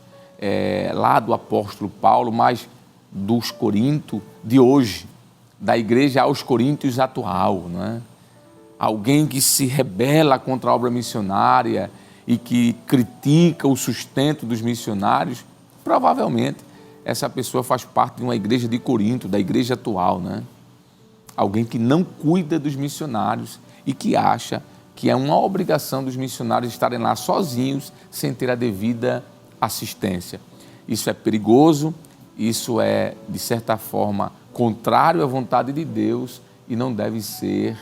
lá do apóstolo Paulo, mas dos Corinto de hoje, da igreja aos coríntios atual, não é? Alguém que se rebela contra a obra missionária e que critica o sustento dos missionários, provavelmente essa pessoa faz parte de uma igreja de Corinto, da igreja atual, né? Alguém que não cuida dos missionários e que acha que é uma obrigação dos missionários estarem lá sozinhos, sem ter a devida assistência. Isso é perigoso, isso é, de certa forma, contrário à vontade de Deus e não deve ser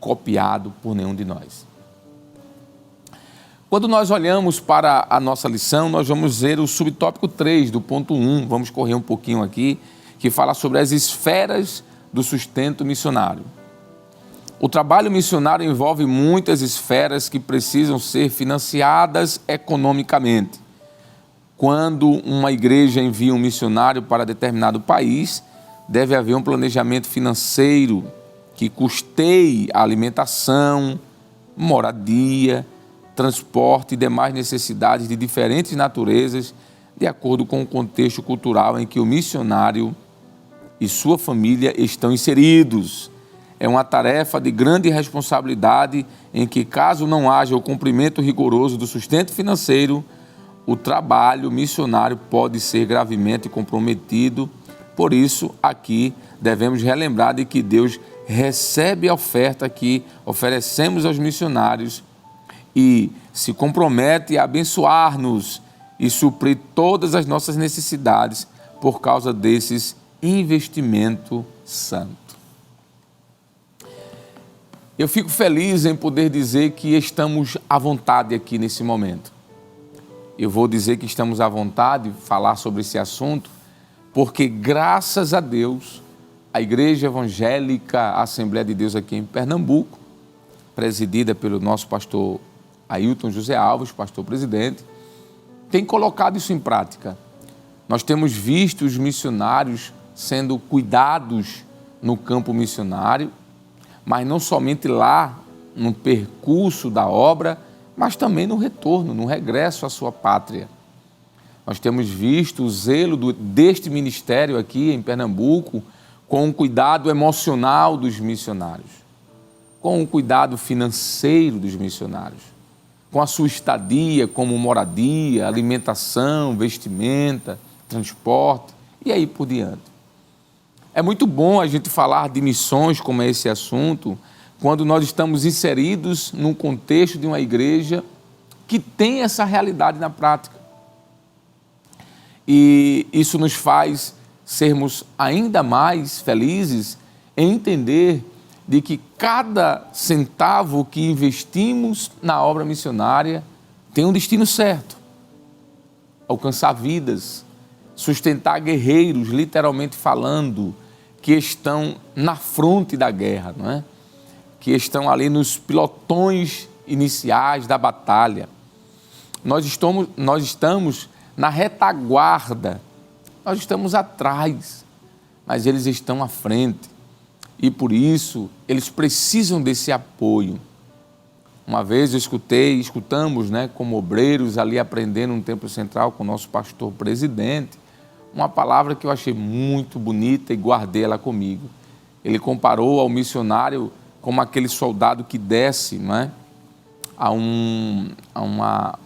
copiado por nenhum de nós. Quando nós olhamos para a nossa lição, nós vamos ver o subtópico 3 do ponto 1, vamos correr um pouquinho aqui, que fala sobre as esferas do sustento missionário. O trabalho missionário envolve muitas esferas que precisam ser financiadas economicamente. Quando uma igreja envia um missionário para determinado país, deve haver um planejamento financeiro que custeie a alimentação, moradia, transporte e demais necessidades de diferentes naturezas, de acordo com o contexto cultural em que o missionário e sua família estão inseridos. É uma tarefa de grande responsabilidade em que, caso não haja o cumprimento rigoroso do sustento financeiro, o trabalho missionário pode ser gravemente comprometido. Por isso, aqui devemos relembrar de que Deus recebe a oferta que oferecemos aos missionários e se compromete a abençoar-nos e suprir todas as nossas necessidades por causa desses investimento santo. Eu fico feliz em poder dizer que estamos à vontade aqui nesse momento. Eu vou dizer que estamos à vontade de falar sobre esse assunto, porque graças a Deus, a Igreja Evangélica Assembleia de Deus aqui em Pernambuco, presidida pelo nosso pastor Ailton José Alves, pastor presidente, tem colocado isso em prática. Nós temos visto os missionários sendo cuidados no campo missionário, mas não somente lá, no percurso da obra, mas também no retorno, no regresso à sua pátria. Nós temos visto o zelo deste ministério aqui em Pernambuco com o cuidado emocional dos missionários, com o cuidado financeiro dos missionários, com a sua estadia como moradia, alimentação, vestimenta, transporte e aí por diante. É muito bom a gente falar de missões como é esse assunto, quando nós estamos inseridos num contexto de uma igreja que tem essa realidade na prática. E isso nos faz sermos ainda mais felizes em entender de que cada centavo que investimos na obra missionária tem um destino certo. Alcançar vidas, sustentar guerreiros, literalmente falando, que estão na fronte da guerra, não é? Que estão ali nos pilotões iniciais da batalha. Nós estamos na retaguarda, nós estamos atrás, mas eles estão à frente. E por isso, eles precisam desse apoio. Uma vez escutamos, né, como obreiros ali aprendendo no Templo Central com o nosso pastor presidente, uma palavra que eu achei muito bonita e guardei ela comigo. Ele comparou ao missionário como aquele soldado que desce, não é, a uma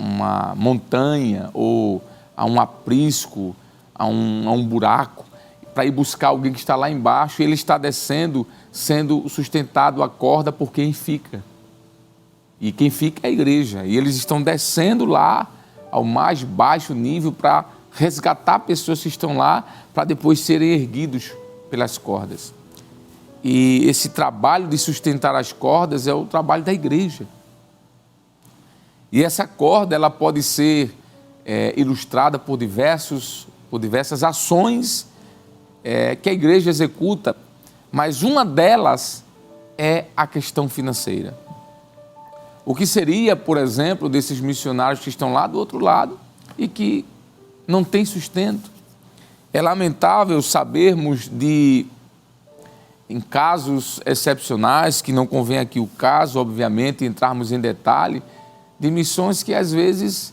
montanha ou a um aprisco, a um buraco, para ir buscar alguém que está lá embaixo, e ele está descendo, sendo sustentado a corda por quem fica. E quem fica é a igreja. E eles estão descendo lá ao mais baixo nível para resgatar pessoas que estão lá, para depois serem erguidos pelas cordas. E esse trabalho de sustentar as cordas é o trabalho da igreja. E essa corda, ela pode ser ilustrada por diversas ações que a igreja executa, mas uma delas é a questão financeira. O que seria, por exemplo, desses missionários que estão lá do outro lado e que não tem sustento? É lamentável sabermos em casos excepcionais, que não convém aqui o caso, obviamente, entrarmos em detalhe, de missões que às vezes,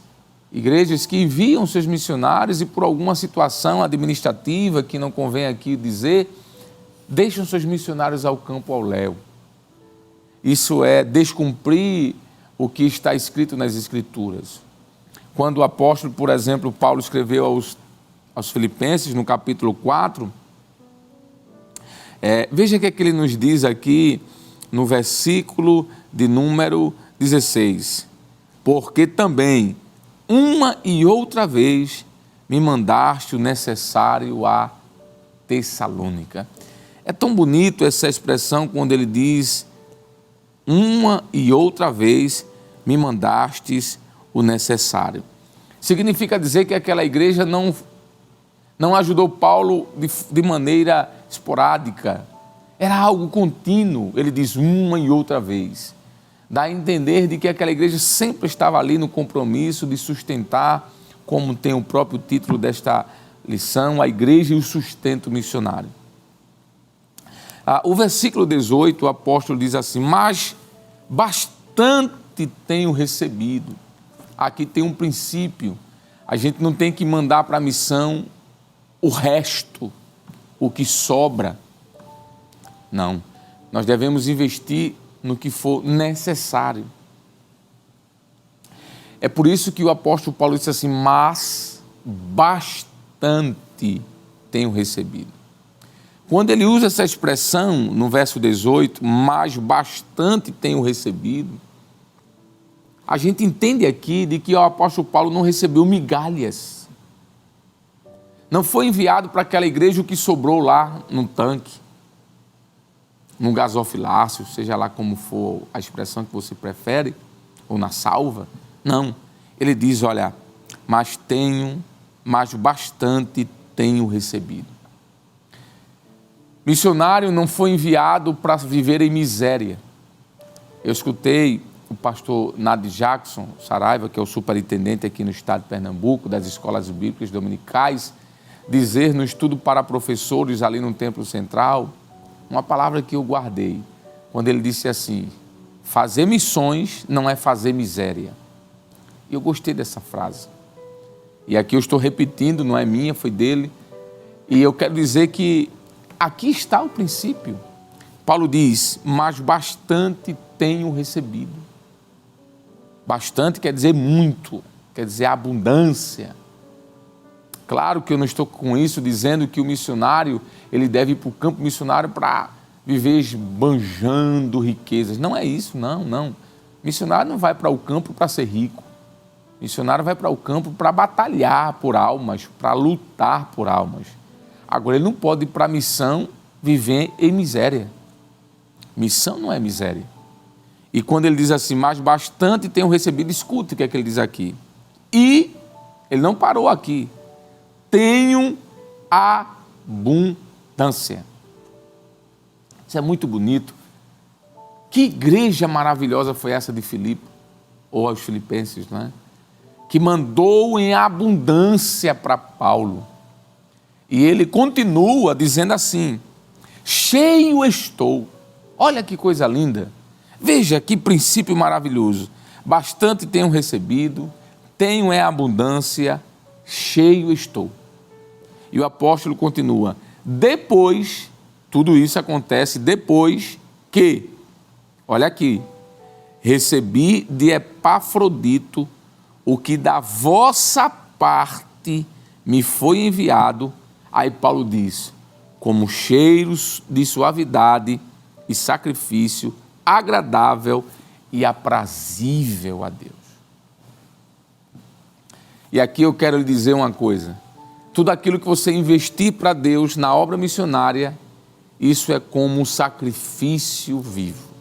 igrejas que enviam seus missionários e por alguma situação administrativa, que não convém aqui dizer, deixam seus missionários ao campo ao léu. Isso é descumprir o que está escrito nas Escrituras. Quando o apóstolo, por exemplo, Paulo escreveu aos Filipenses, no capítulo 4, veja o que é que ele nos diz aqui no versículo de número 16. Porque também, uma e outra vez, me mandaste o necessário a Tessalônica. É tão bonito essa expressão quando ele diz, uma e outra vez me mandastes o necessário. Significa dizer que aquela igreja não ajudou Paulo de maneira esporádica. Era algo contínuo, ele diz uma e outra vez. Dá a entender de que aquela igreja sempre estava ali no compromisso de sustentar, como tem o próprio título desta lição, a igreja e o sustento missionário. O versículo 18, o apóstolo diz assim, mas bastante tenho recebido. Aqui tem um princípio, a gente não tem que mandar para a missão o resto, o que sobra. Não, nós devemos investir no que for necessário. É por isso que o apóstolo Paulo disse assim, mas bastante tenho recebido. Quando ele usa essa expressão no verso 18, mas bastante tenho recebido, a gente entende aqui de que o apóstolo Paulo não recebeu migalhas. Não foi enviado para aquela igreja o que sobrou lá no tanque. no gasofilácio, seja lá como for a expressão que você prefere, ou na salva. Não. Ele diz, olha, mas bastante tenho recebido. Missionário não foi enviado para viver em miséria. Eu escutei o pastor Nadi Jackson Saraiva, que é o superintendente aqui no estado de Pernambuco, das escolas bíblicas dominicais, dizer no estudo para professores ali no Templo Central, uma palavra que eu guardei, quando ele disse assim, fazer missões não é fazer miséria. E eu gostei dessa frase. E aqui eu estou repetindo, não é minha, foi dele. E eu quero dizer que aqui está o princípio. Paulo diz, mas bastante tenho recebido. Bastante quer dizer muito, quer dizer abundância. Claro que eu não estou com isso dizendo que o missionário, ele deve ir para o campo missionário para viver esbanjando riquezas. Não é isso, não. Missionário não vai para o campo para ser rico. Missionário vai para o campo para batalhar por almas, para lutar por almas. Agora, ele não pode ir para a missão viver em miséria. Missão não é miséria. E quando ele diz assim, mas bastante tenho recebido, escute o que é que ele diz aqui. E ele não parou aqui. Tenho abundância. Isso é muito bonito. Que igreja maravilhosa foi essa de Filipe, ou aos filipenses, não é? Que mandou em abundância para Paulo. E ele continua dizendo assim, cheio estou. Olha que coisa linda. Veja que princípio maravilhoso. Bastante tenho recebido, tenho abundância, cheio estou. E o apóstolo continua, depois, tudo isso acontece depois que, olha aqui, recebi de Epafrodito o que da vossa parte me foi enviado. Aí Paulo diz, como cheiros de suavidade e sacrifício agradável e aprazível a Deus. E aqui eu quero lhe dizer uma coisa, tudo aquilo que você investir para Deus na obra missionária, isso é como um sacrifício vivo.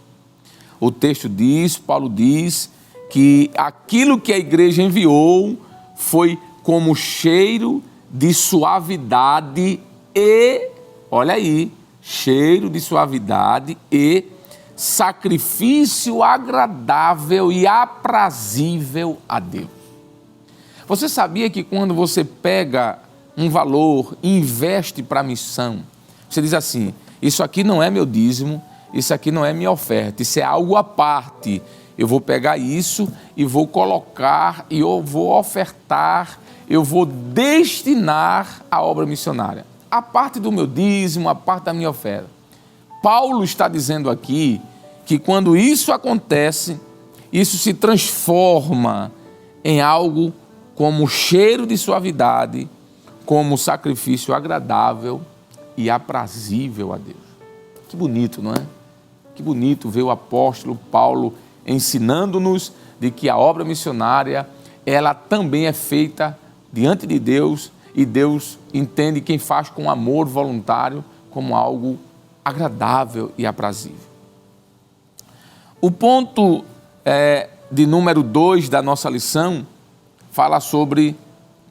O texto diz, Paulo diz, que aquilo que a igreja enviou foi como cheiro de suavidade e, olha aí, cheiro de suavidade e sacrifício agradável e aprazível a Deus. Você sabia que quando você pega um valor e investe para a missão, você diz assim, isso aqui não é meu dízimo, isso aqui não é minha oferta, isso é algo à parte. Eu vou pegar isso e vou colocar, e eu vou ofertar, eu vou destinar à obra missionária. A parte do meu dízimo, a parte da minha oferta. Paulo está dizendo aqui que quando isso acontece, isso se transforma em algo como cheiro de suavidade, como sacrifício agradável e aprazível a Deus. Que bonito, não é? Que bonito ver o apóstolo Paulo ensinando-nos de que a obra missionária, ela também é feita diante de Deus e Deus entende quem faz com amor voluntário como algo agradável e aprazível. O ponto de número 2 da nossa lição fala sobre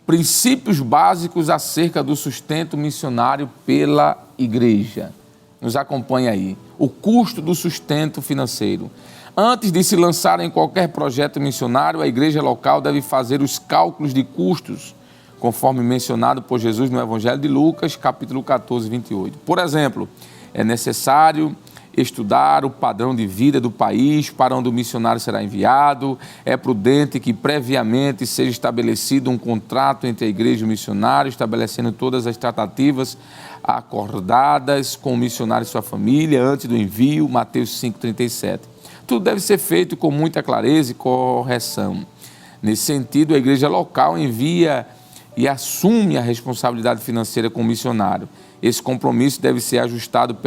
princípios básicos acerca do sustento missionário pela igreja. Nos acompanha aí. O custo do sustento financeiro. Antes de se lançar em qualquer projeto missionário, a igreja local deve fazer os cálculos de custos, conforme mencionado por Jesus no Evangelho de Lucas, capítulo 14, 28. Por exemplo, é necessário estudar o padrão de vida do país para onde o missionário será enviado. É prudente que previamente seja estabelecido um contrato entre a igreja e o missionário, estabelecendo todas as tratativas acordadas com o missionário e sua família antes do envio, Mateus 5,37. Tudo deve ser feito com muita clareza e correção. Nesse sentido, a igreja local envia e assume a responsabilidade financeira com o missionário, Esse compromisso deve ser ajustado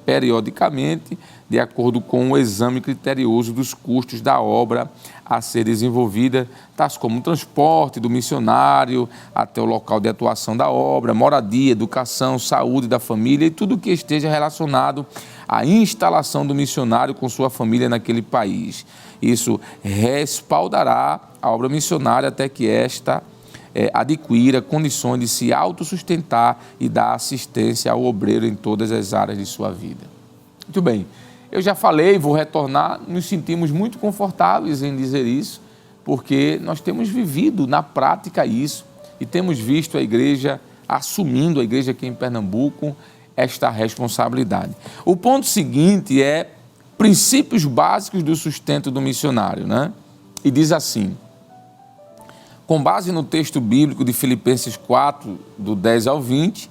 periodicamente, de acordo com o exame criterioso dos custos da obra a ser desenvolvida, tais como o transporte do missionário até o local de atuação da obra, moradia, educação, saúde da família e tudo que esteja relacionado à instalação do missionário com sua família naquele país. Isso respaldará a obra missionária até que esta adquira condições de se autossustentar e dar assistência ao obreiro em todas as áreas de sua vida. Muito bem, eu já falei, vou retornar, nos sentimos muito confortáveis em dizer isso, porque nós temos vivido na prática isso e temos visto a igreja assumindo, a igreja aqui em Pernambuco, esta responsabilidade. O ponto seguinte é princípios básicos do sustento do missionário, né? E diz assim: com base no texto bíblico de Filipenses 4, do 10 ao 20,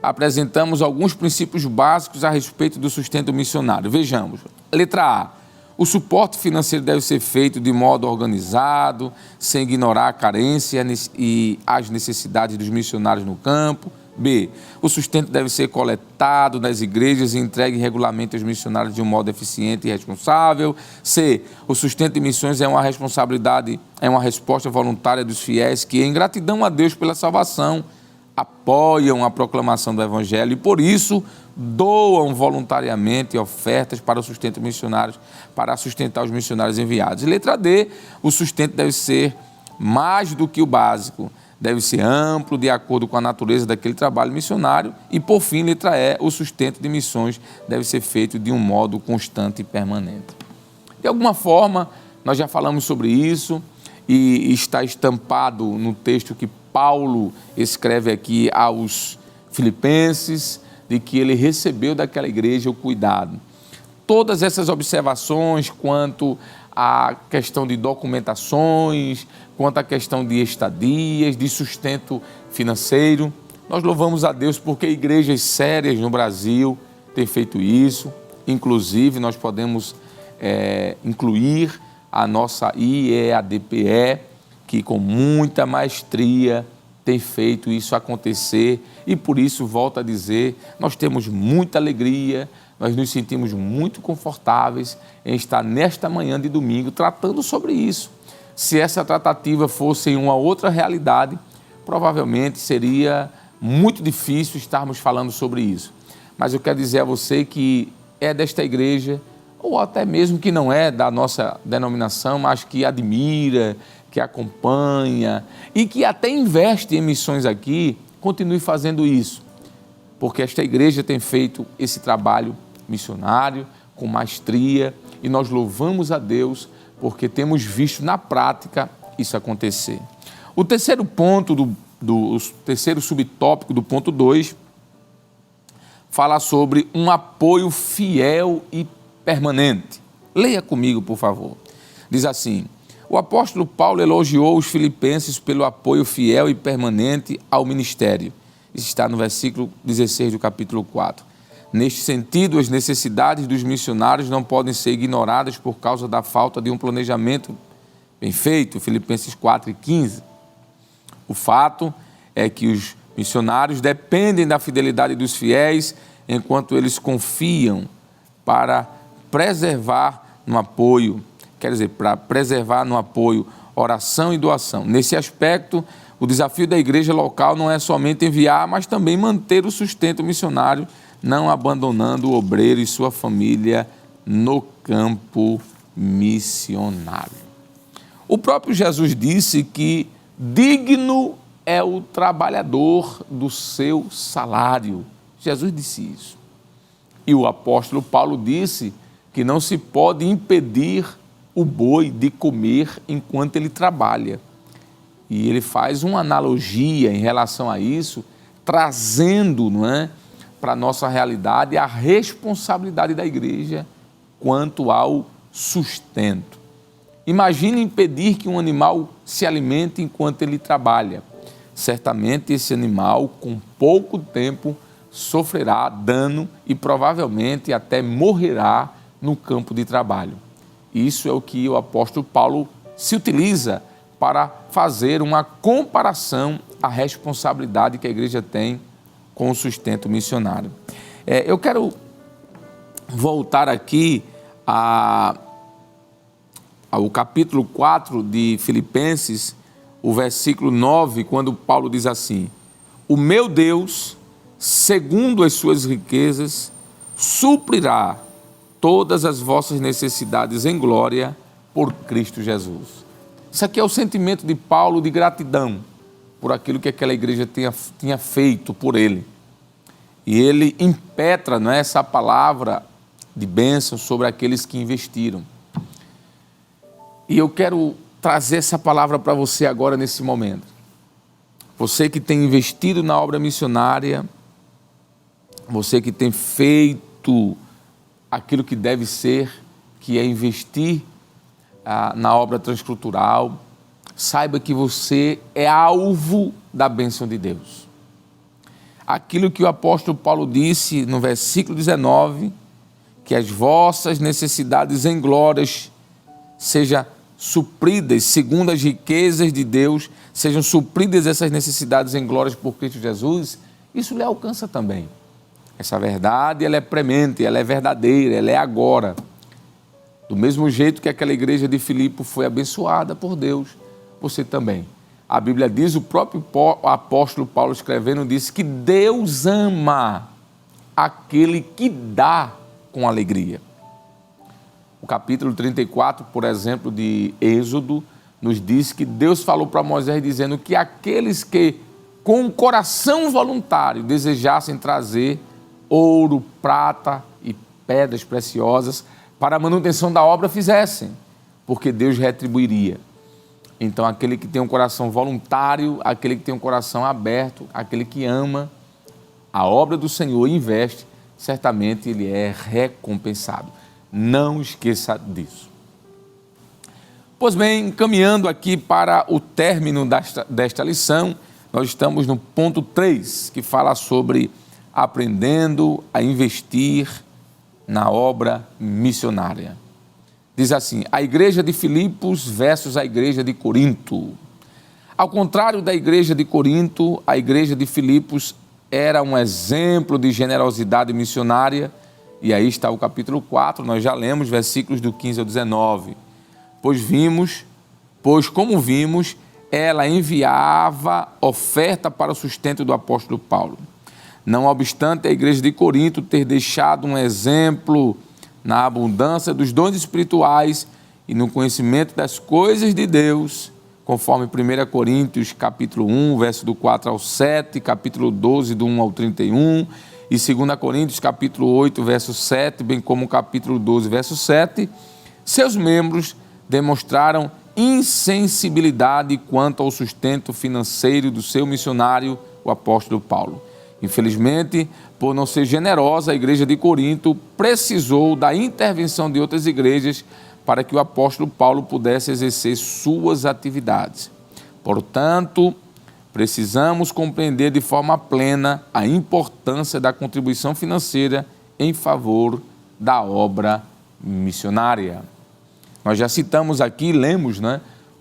apresentamos alguns princípios básicos a respeito do sustento missionário. Vejamos. Letra A. O suporte financeiro deve ser feito de modo organizado, sem ignorar a carência e as necessidades dos missionários no campo. B. O sustento deve ser coletado nas igrejas e entregue regularmente aos missionários de um modo eficiente e responsável. C. O sustento de missões é uma responsabilidade, é uma resposta voluntária dos fiéis que, em gratidão a Deus pela salvação, apoiam a proclamação do Evangelho e, por isso, doam voluntariamente ofertas para o sustento missionários, para sustentar os missionários enviados. E letra D. O sustento deve ser mais do que o básico, deve ser amplo, de acordo com a natureza daquele trabalho missionário. E, por fim, letra E, o sustento de missões deve ser feito de um modo constante e permanente. De alguma forma, nós já falamos sobre isso e está estampado no texto que Paulo escreve aqui aos Filipenses, de que ele recebeu daquela igreja o cuidado. Todas essas observações quanto à questão de documentações, quanto à questão de estadias, de sustento financeiro, nós louvamos a Deus porque igrejas sérias no Brasil têm feito isso. Inclusive, nós podemos incluir a nossa IEADPE, que com muita maestria tem feito isso acontecer e por isso, volto a dizer, nós temos muita alegria, nós nos sentimos muito confortáveis em estar nesta manhã de domingo tratando sobre isso. Se essa tratativa fosse em uma outra realidade, provavelmente seria muito difícil estarmos falando sobre isso. Mas eu quero dizer a você que é desta igreja, ou até mesmo que não é da nossa denominação, mas que admira, que acompanha e que até investe em missões aqui, continue fazendo isso. Porque esta igreja tem feito esse trabalho missionário com maestria e nós louvamos a Deus porque temos visto na prática isso acontecer. O terceiro ponto, o terceiro subtópico do ponto 2, fala sobre um apoio fiel e permanente. Leia comigo, por favor. Diz assim: o apóstolo Paulo elogiou os filipenses pelo apoio fiel e permanente ao ministério. Isso está no versículo 16 do capítulo 4. Neste sentido, as necessidades dos missionários não podem ser ignoradas por causa da falta de um planejamento bem feito, Filipenses 4 e 15. O fato é que os missionários dependem da fidelidade dos fiéis enquanto eles confiam para preservar no apoio, oração e doação. Nesse aspecto, o desafio da igreja local não é somente enviar, mas também manter o sustento missionário, não abandonando o obreiro e sua família no campo missionário. O próprio Jesus disse que digno é o trabalhador do seu salário. Jesus disse isso. E o apóstolo Paulo disse que não se pode impedir o boi de comer enquanto ele trabalha. E ele faz uma analogia em relação a isso, trazendo, para a nossa realidade a responsabilidade da igreja quanto ao sustento. Imagine impedir que um animal se alimente enquanto ele trabalha. Certamente esse animal, com pouco tempo, sofrerá dano e provavelmente até morrerá no campo de trabalho. Isso é o que o apóstolo Paulo se utiliza para fazer uma comparação à responsabilidade que a igreja tem com o sustento missionário. Eu quero voltar aqui ao capítulo 4 de Filipenses, o versículo 9, quando Paulo diz assim: o meu Deus, segundo as suas riquezas, suprirá todas as vossas necessidades em glória por Cristo Jesus. Isso aqui é o sentimento de Paulo de gratidão por aquilo que aquela igreja tinha feito por ele. E ele impetra, não é, essa palavra de bênção sobre aqueles que investiram. E eu quero trazer essa palavra para você agora nesse momento. Você que tem investido na obra missionária, você que tem feito aquilo que deve ser, que é investir na obra transcultural, saiba que você é alvo da bênção de Deus. Aquilo que o apóstolo Paulo disse no versículo 19, que as vossas necessidades em glórias sejam supridas, segundo as riquezas de Deus, sejam supridas essas necessidades em glórias por Cristo Jesus, isso lhe alcança também. Essa verdade, ela é premente, ela é verdadeira, ela é agora. Do mesmo jeito que aquela igreja de Filipe foi abençoada por Deus, você também. A Bíblia diz, o próprio apóstolo Paulo escrevendo, disse que Deus ama aquele que dá com alegria. O capítulo 34, por exemplo, de Êxodo, nos diz que Deus falou para Moisés dizendo que aqueles que com um coração voluntário desejassem trazer ouro, prata e pedras preciosas para a manutenção da obra fizessem, porque Deus retribuiria. Então, aquele que tem um coração voluntário, aquele que tem um coração aberto, aquele que ama a obra do Senhor e investe, certamente ele é recompensado. Não esqueça disso. Pois bem, caminhando aqui para o término desta lição, nós estamos no ponto 3, que fala sobre aprendendo a investir na obra missionária. Diz assim, a igreja de Filipos versus a igreja de Corinto. Ao contrário da igreja de Corinto, a igreja de Filipos era um exemplo de generosidade missionária, e aí está o capítulo 4, nós já lemos versículos do 15 ao 19. Pois como vimos, ela enviava oferta para o sustento do apóstolo Paulo. Não obstante a igreja de Corinto ter deixado um exemplo na abundância dos dons espirituais e no conhecimento das coisas de Deus, conforme 1 Coríntios capítulo 1, verso do 4 ao 7, capítulo 12, do 1 ao 31, e 2 Coríntios capítulo 8, verso 7, bem como capítulo 12, verso 7, seus membros demonstraram insensibilidade quanto ao sustento financeiro do seu missionário, o apóstolo Paulo. Infelizmente, por não ser generosa, a igreja de Corinto precisou da intervenção de outras igrejas para que o apóstolo Paulo pudesse exercer suas atividades. Portanto, precisamos compreender de forma plena a importância da contribuição financeira em favor da obra missionária. Nós já citamos aqui, lemos,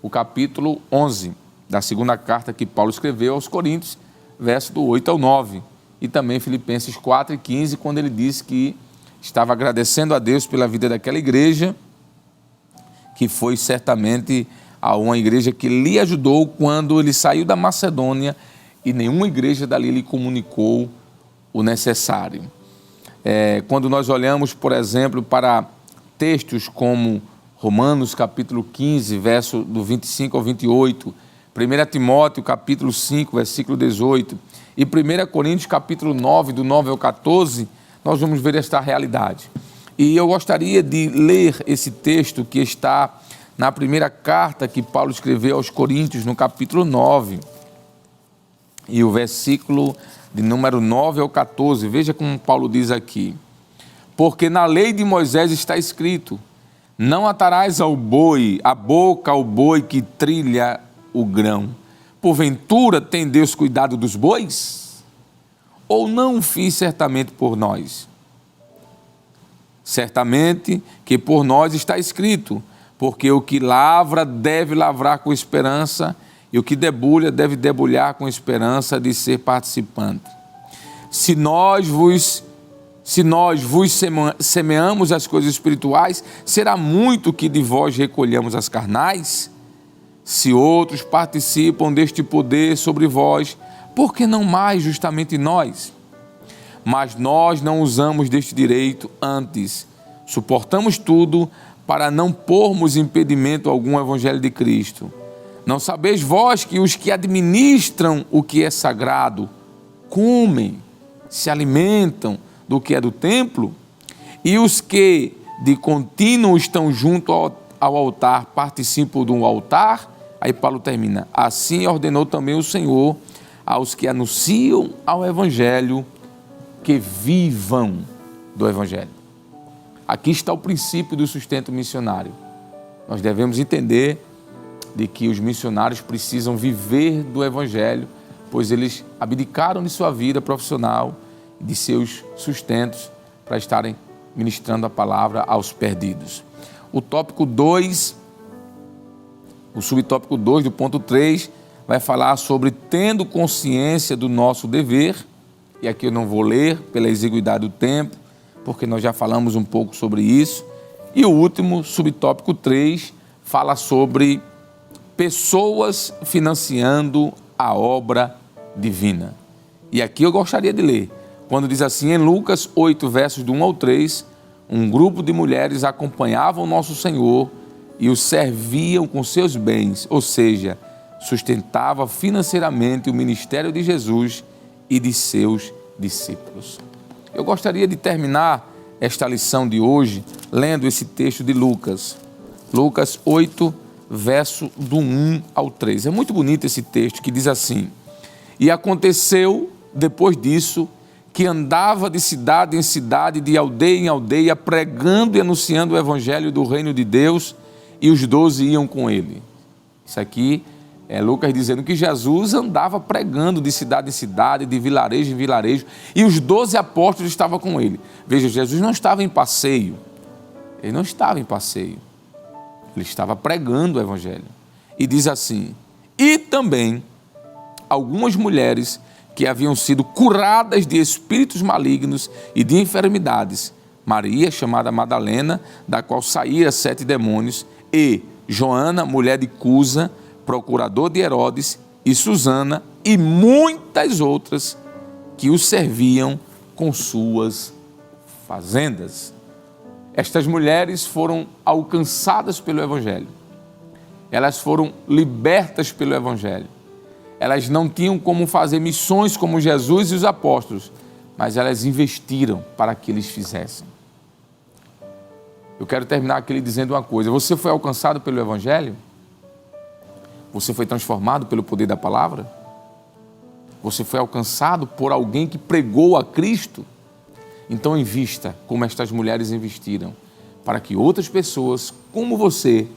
o capítulo 11 da segunda carta que Paulo escreveu aos Coríntios, verso do 8 ao 9, e também Filipenses 4 e 15, quando ele disse que estava agradecendo a Deus pela vida daquela igreja, que foi certamente a uma igreja que lhe ajudou quando ele saiu da Macedônia e nenhuma igreja dali lhe comunicou o necessário. Quando nós olhamos, por exemplo, para textos como Romanos capítulo 15, verso do 25 ao 28, 1 Timóteo capítulo 5, versículo 18 e 1 Coríntios capítulo 9, do 9 ao 14, nós vamos ver esta realidade. E eu gostaria de ler esse texto que está na primeira carta que Paulo escreveu aos Coríntios, no capítulo 9, e o versículo de número 9 ao 14. Veja como Paulo diz aqui. Porque na lei de Moisés está escrito, não atarás a boca ao boi que trilha o grão. Porventura tem Deus cuidado dos bois? Ou não o fiz certamente por nós? Certamente que por nós está escrito, porque o que lavra deve lavrar com esperança, e o que debulha deve debulhar com esperança de ser participante. Se nós vos semeamos as coisas espirituais, será muito que de vós recolhamos as carnais? Se outros participam deste poder sobre vós, por que não mais justamente nós? Mas nós não usamos deste direito, antes suportamos tudo para não pormos impedimento algum ao Evangelho de Cristo. Não sabeis vós que os que administram o que é sagrado comem, se alimentam do que é do templo, e os que de contínuo estão junto ao altar participam do altar? Aí Paulo termina: assim ordenou também o Senhor aos que anunciam ao Evangelho que vivam do Evangelho. Aqui está o princípio do sustento missionário. Nós devemos entender de que os missionários precisam viver do Evangelho, pois eles abdicaram de sua vida profissional, de seus sustentos, para estarem ministrando a palavra aos perdidos. O subtópico 2 do ponto 3 vai falar sobre tendo consciência do nosso dever, e aqui eu não vou ler pela exiguidade do tempo, porque nós já falamos um pouco sobre isso. E o último, subtópico 3, fala sobre pessoas financiando a obra divina. E aqui eu gostaria de ler, quando diz assim, em Lucas 8, versos do 1 ao 3, um grupo de mulheres acompanhavam o nosso Senhor e o serviam com seus bens, ou seja, sustentava financeiramente o ministério de Jesus e de seus discípulos. Eu gostaria de terminar esta lição de hoje lendo esse texto de Lucas 8, verso do 1 ao 3. É muito bonito esse texto que diz assim: e aconteceu depois disso que andava de cidade em cidade, de aldeia em aldeia, pregando e anunciando o evangelho do reino de Deus, e os 12 iam com ele. Isso aqui é Lucas dizendo que Jesus andava pregando de cidade em cidade, de vilarejo em vilarejo, e os 12 apóstolos estavam com ele. Veja, Jesus não estava em passeio. Ele não estava em passeio. Ele estava pregando o evangelho. E diz assim: e também algumas mulheres que haviam sido curadas de espíritos malignos e de enfermidades. Maria, chamada Madalena, da qual saíra 7 demônios, e Joana, mulher de Cusa, procurador de Herodes, e Susana, e muitas outras que o serviam com suas fazendas. Estas mulheres foram alcançadas pelo Evangelho. Elas foram libertas pelo Evangelho. Elas não tinham como fazer missões como Jesus e os apóstolos, mas elas investiram para que eles fizessem. Eu quero terminar aqui lhe dizendo uma coisa: você foi alcançado pelo Evangelho? Você foi transformado pelo poder da palavra? Você foi alcançado por alguém que pregou a Cristo? Então invista como estas mulheres investiram, para que outras pessoas como você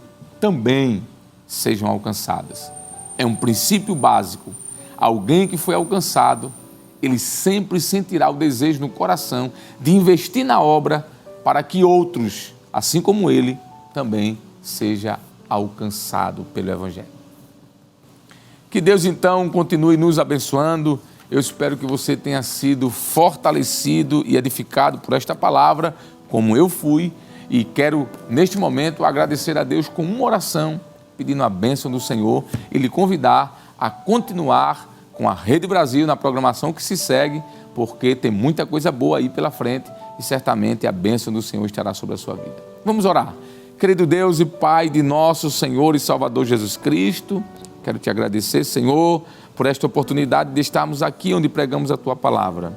também sejam alcançadas. É um princípio básico. Alguém que foi alcançado, ele sempre sentirá o desejo no coração de investir na obra para que outros, assim como ele, também seja alcançado pelo Evangelho. Que Deus então continue nos abençoando. Eu espero que você tenha sido fortalecido e edificado por esta palavra, como eu fui, e quero neste momento agradecer a Deus com uma oração, pedindo a bênção do Senhor e lhe convidar a continuar com a Rede Brasil na programação que se segue, porque tem muita coisa boa aí pela frente e certamente a bênção do Senhor estará sobre a sua vida. Vamos orar. Querido Deus e Pai de nosso Senhor e Salvador Jesus Cristo, quero te agradecer, Senhor, por esta oportunidade de estarmos aqui onde pregamos a Tua Palavra.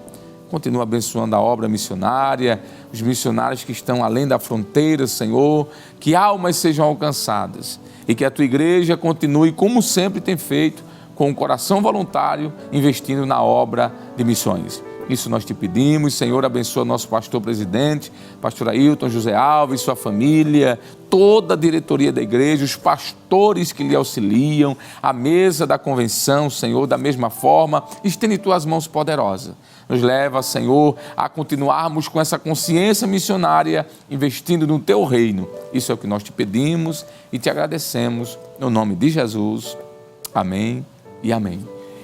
Continua abençoando a obra missionária, os missionários que estão além da fronteira, Senhor, que almas sejam alcançadas e que a Tua igreja continue, como sempre tem feito, com o coração voluntário, investindo na obra de missões. Isso nós te pedimos, Senhor, abençoa nosso pastor presidente, pastor Ailton José Alves, sua família, toda a diretoria da igreja, os pastores que lhe auxiliam, a mesa da convenção, Senhor, da mesma forma, estende tuas mãos poderosas. Nos leva, Senhor, a continuarmos com essa consciência missionária, investindo no teu reino. Isso é o que nós te pedimos e te agradecemos, no nome de Jesus. Amém e amém.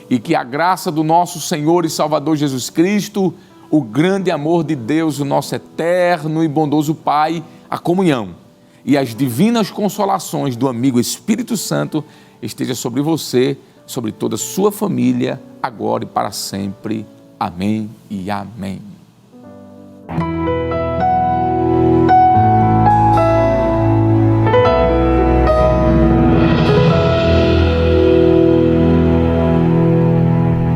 e que a graça do nosso Senhor e Salvador Jesus Cristo, o grande amor de Deus, o nosso eterno e bondoso Pai, a comunhão e as divinas consolações do amigo Espírito Santo esteja sobre você, sobre toda a sua família, agora e para sempre. Amém e amém.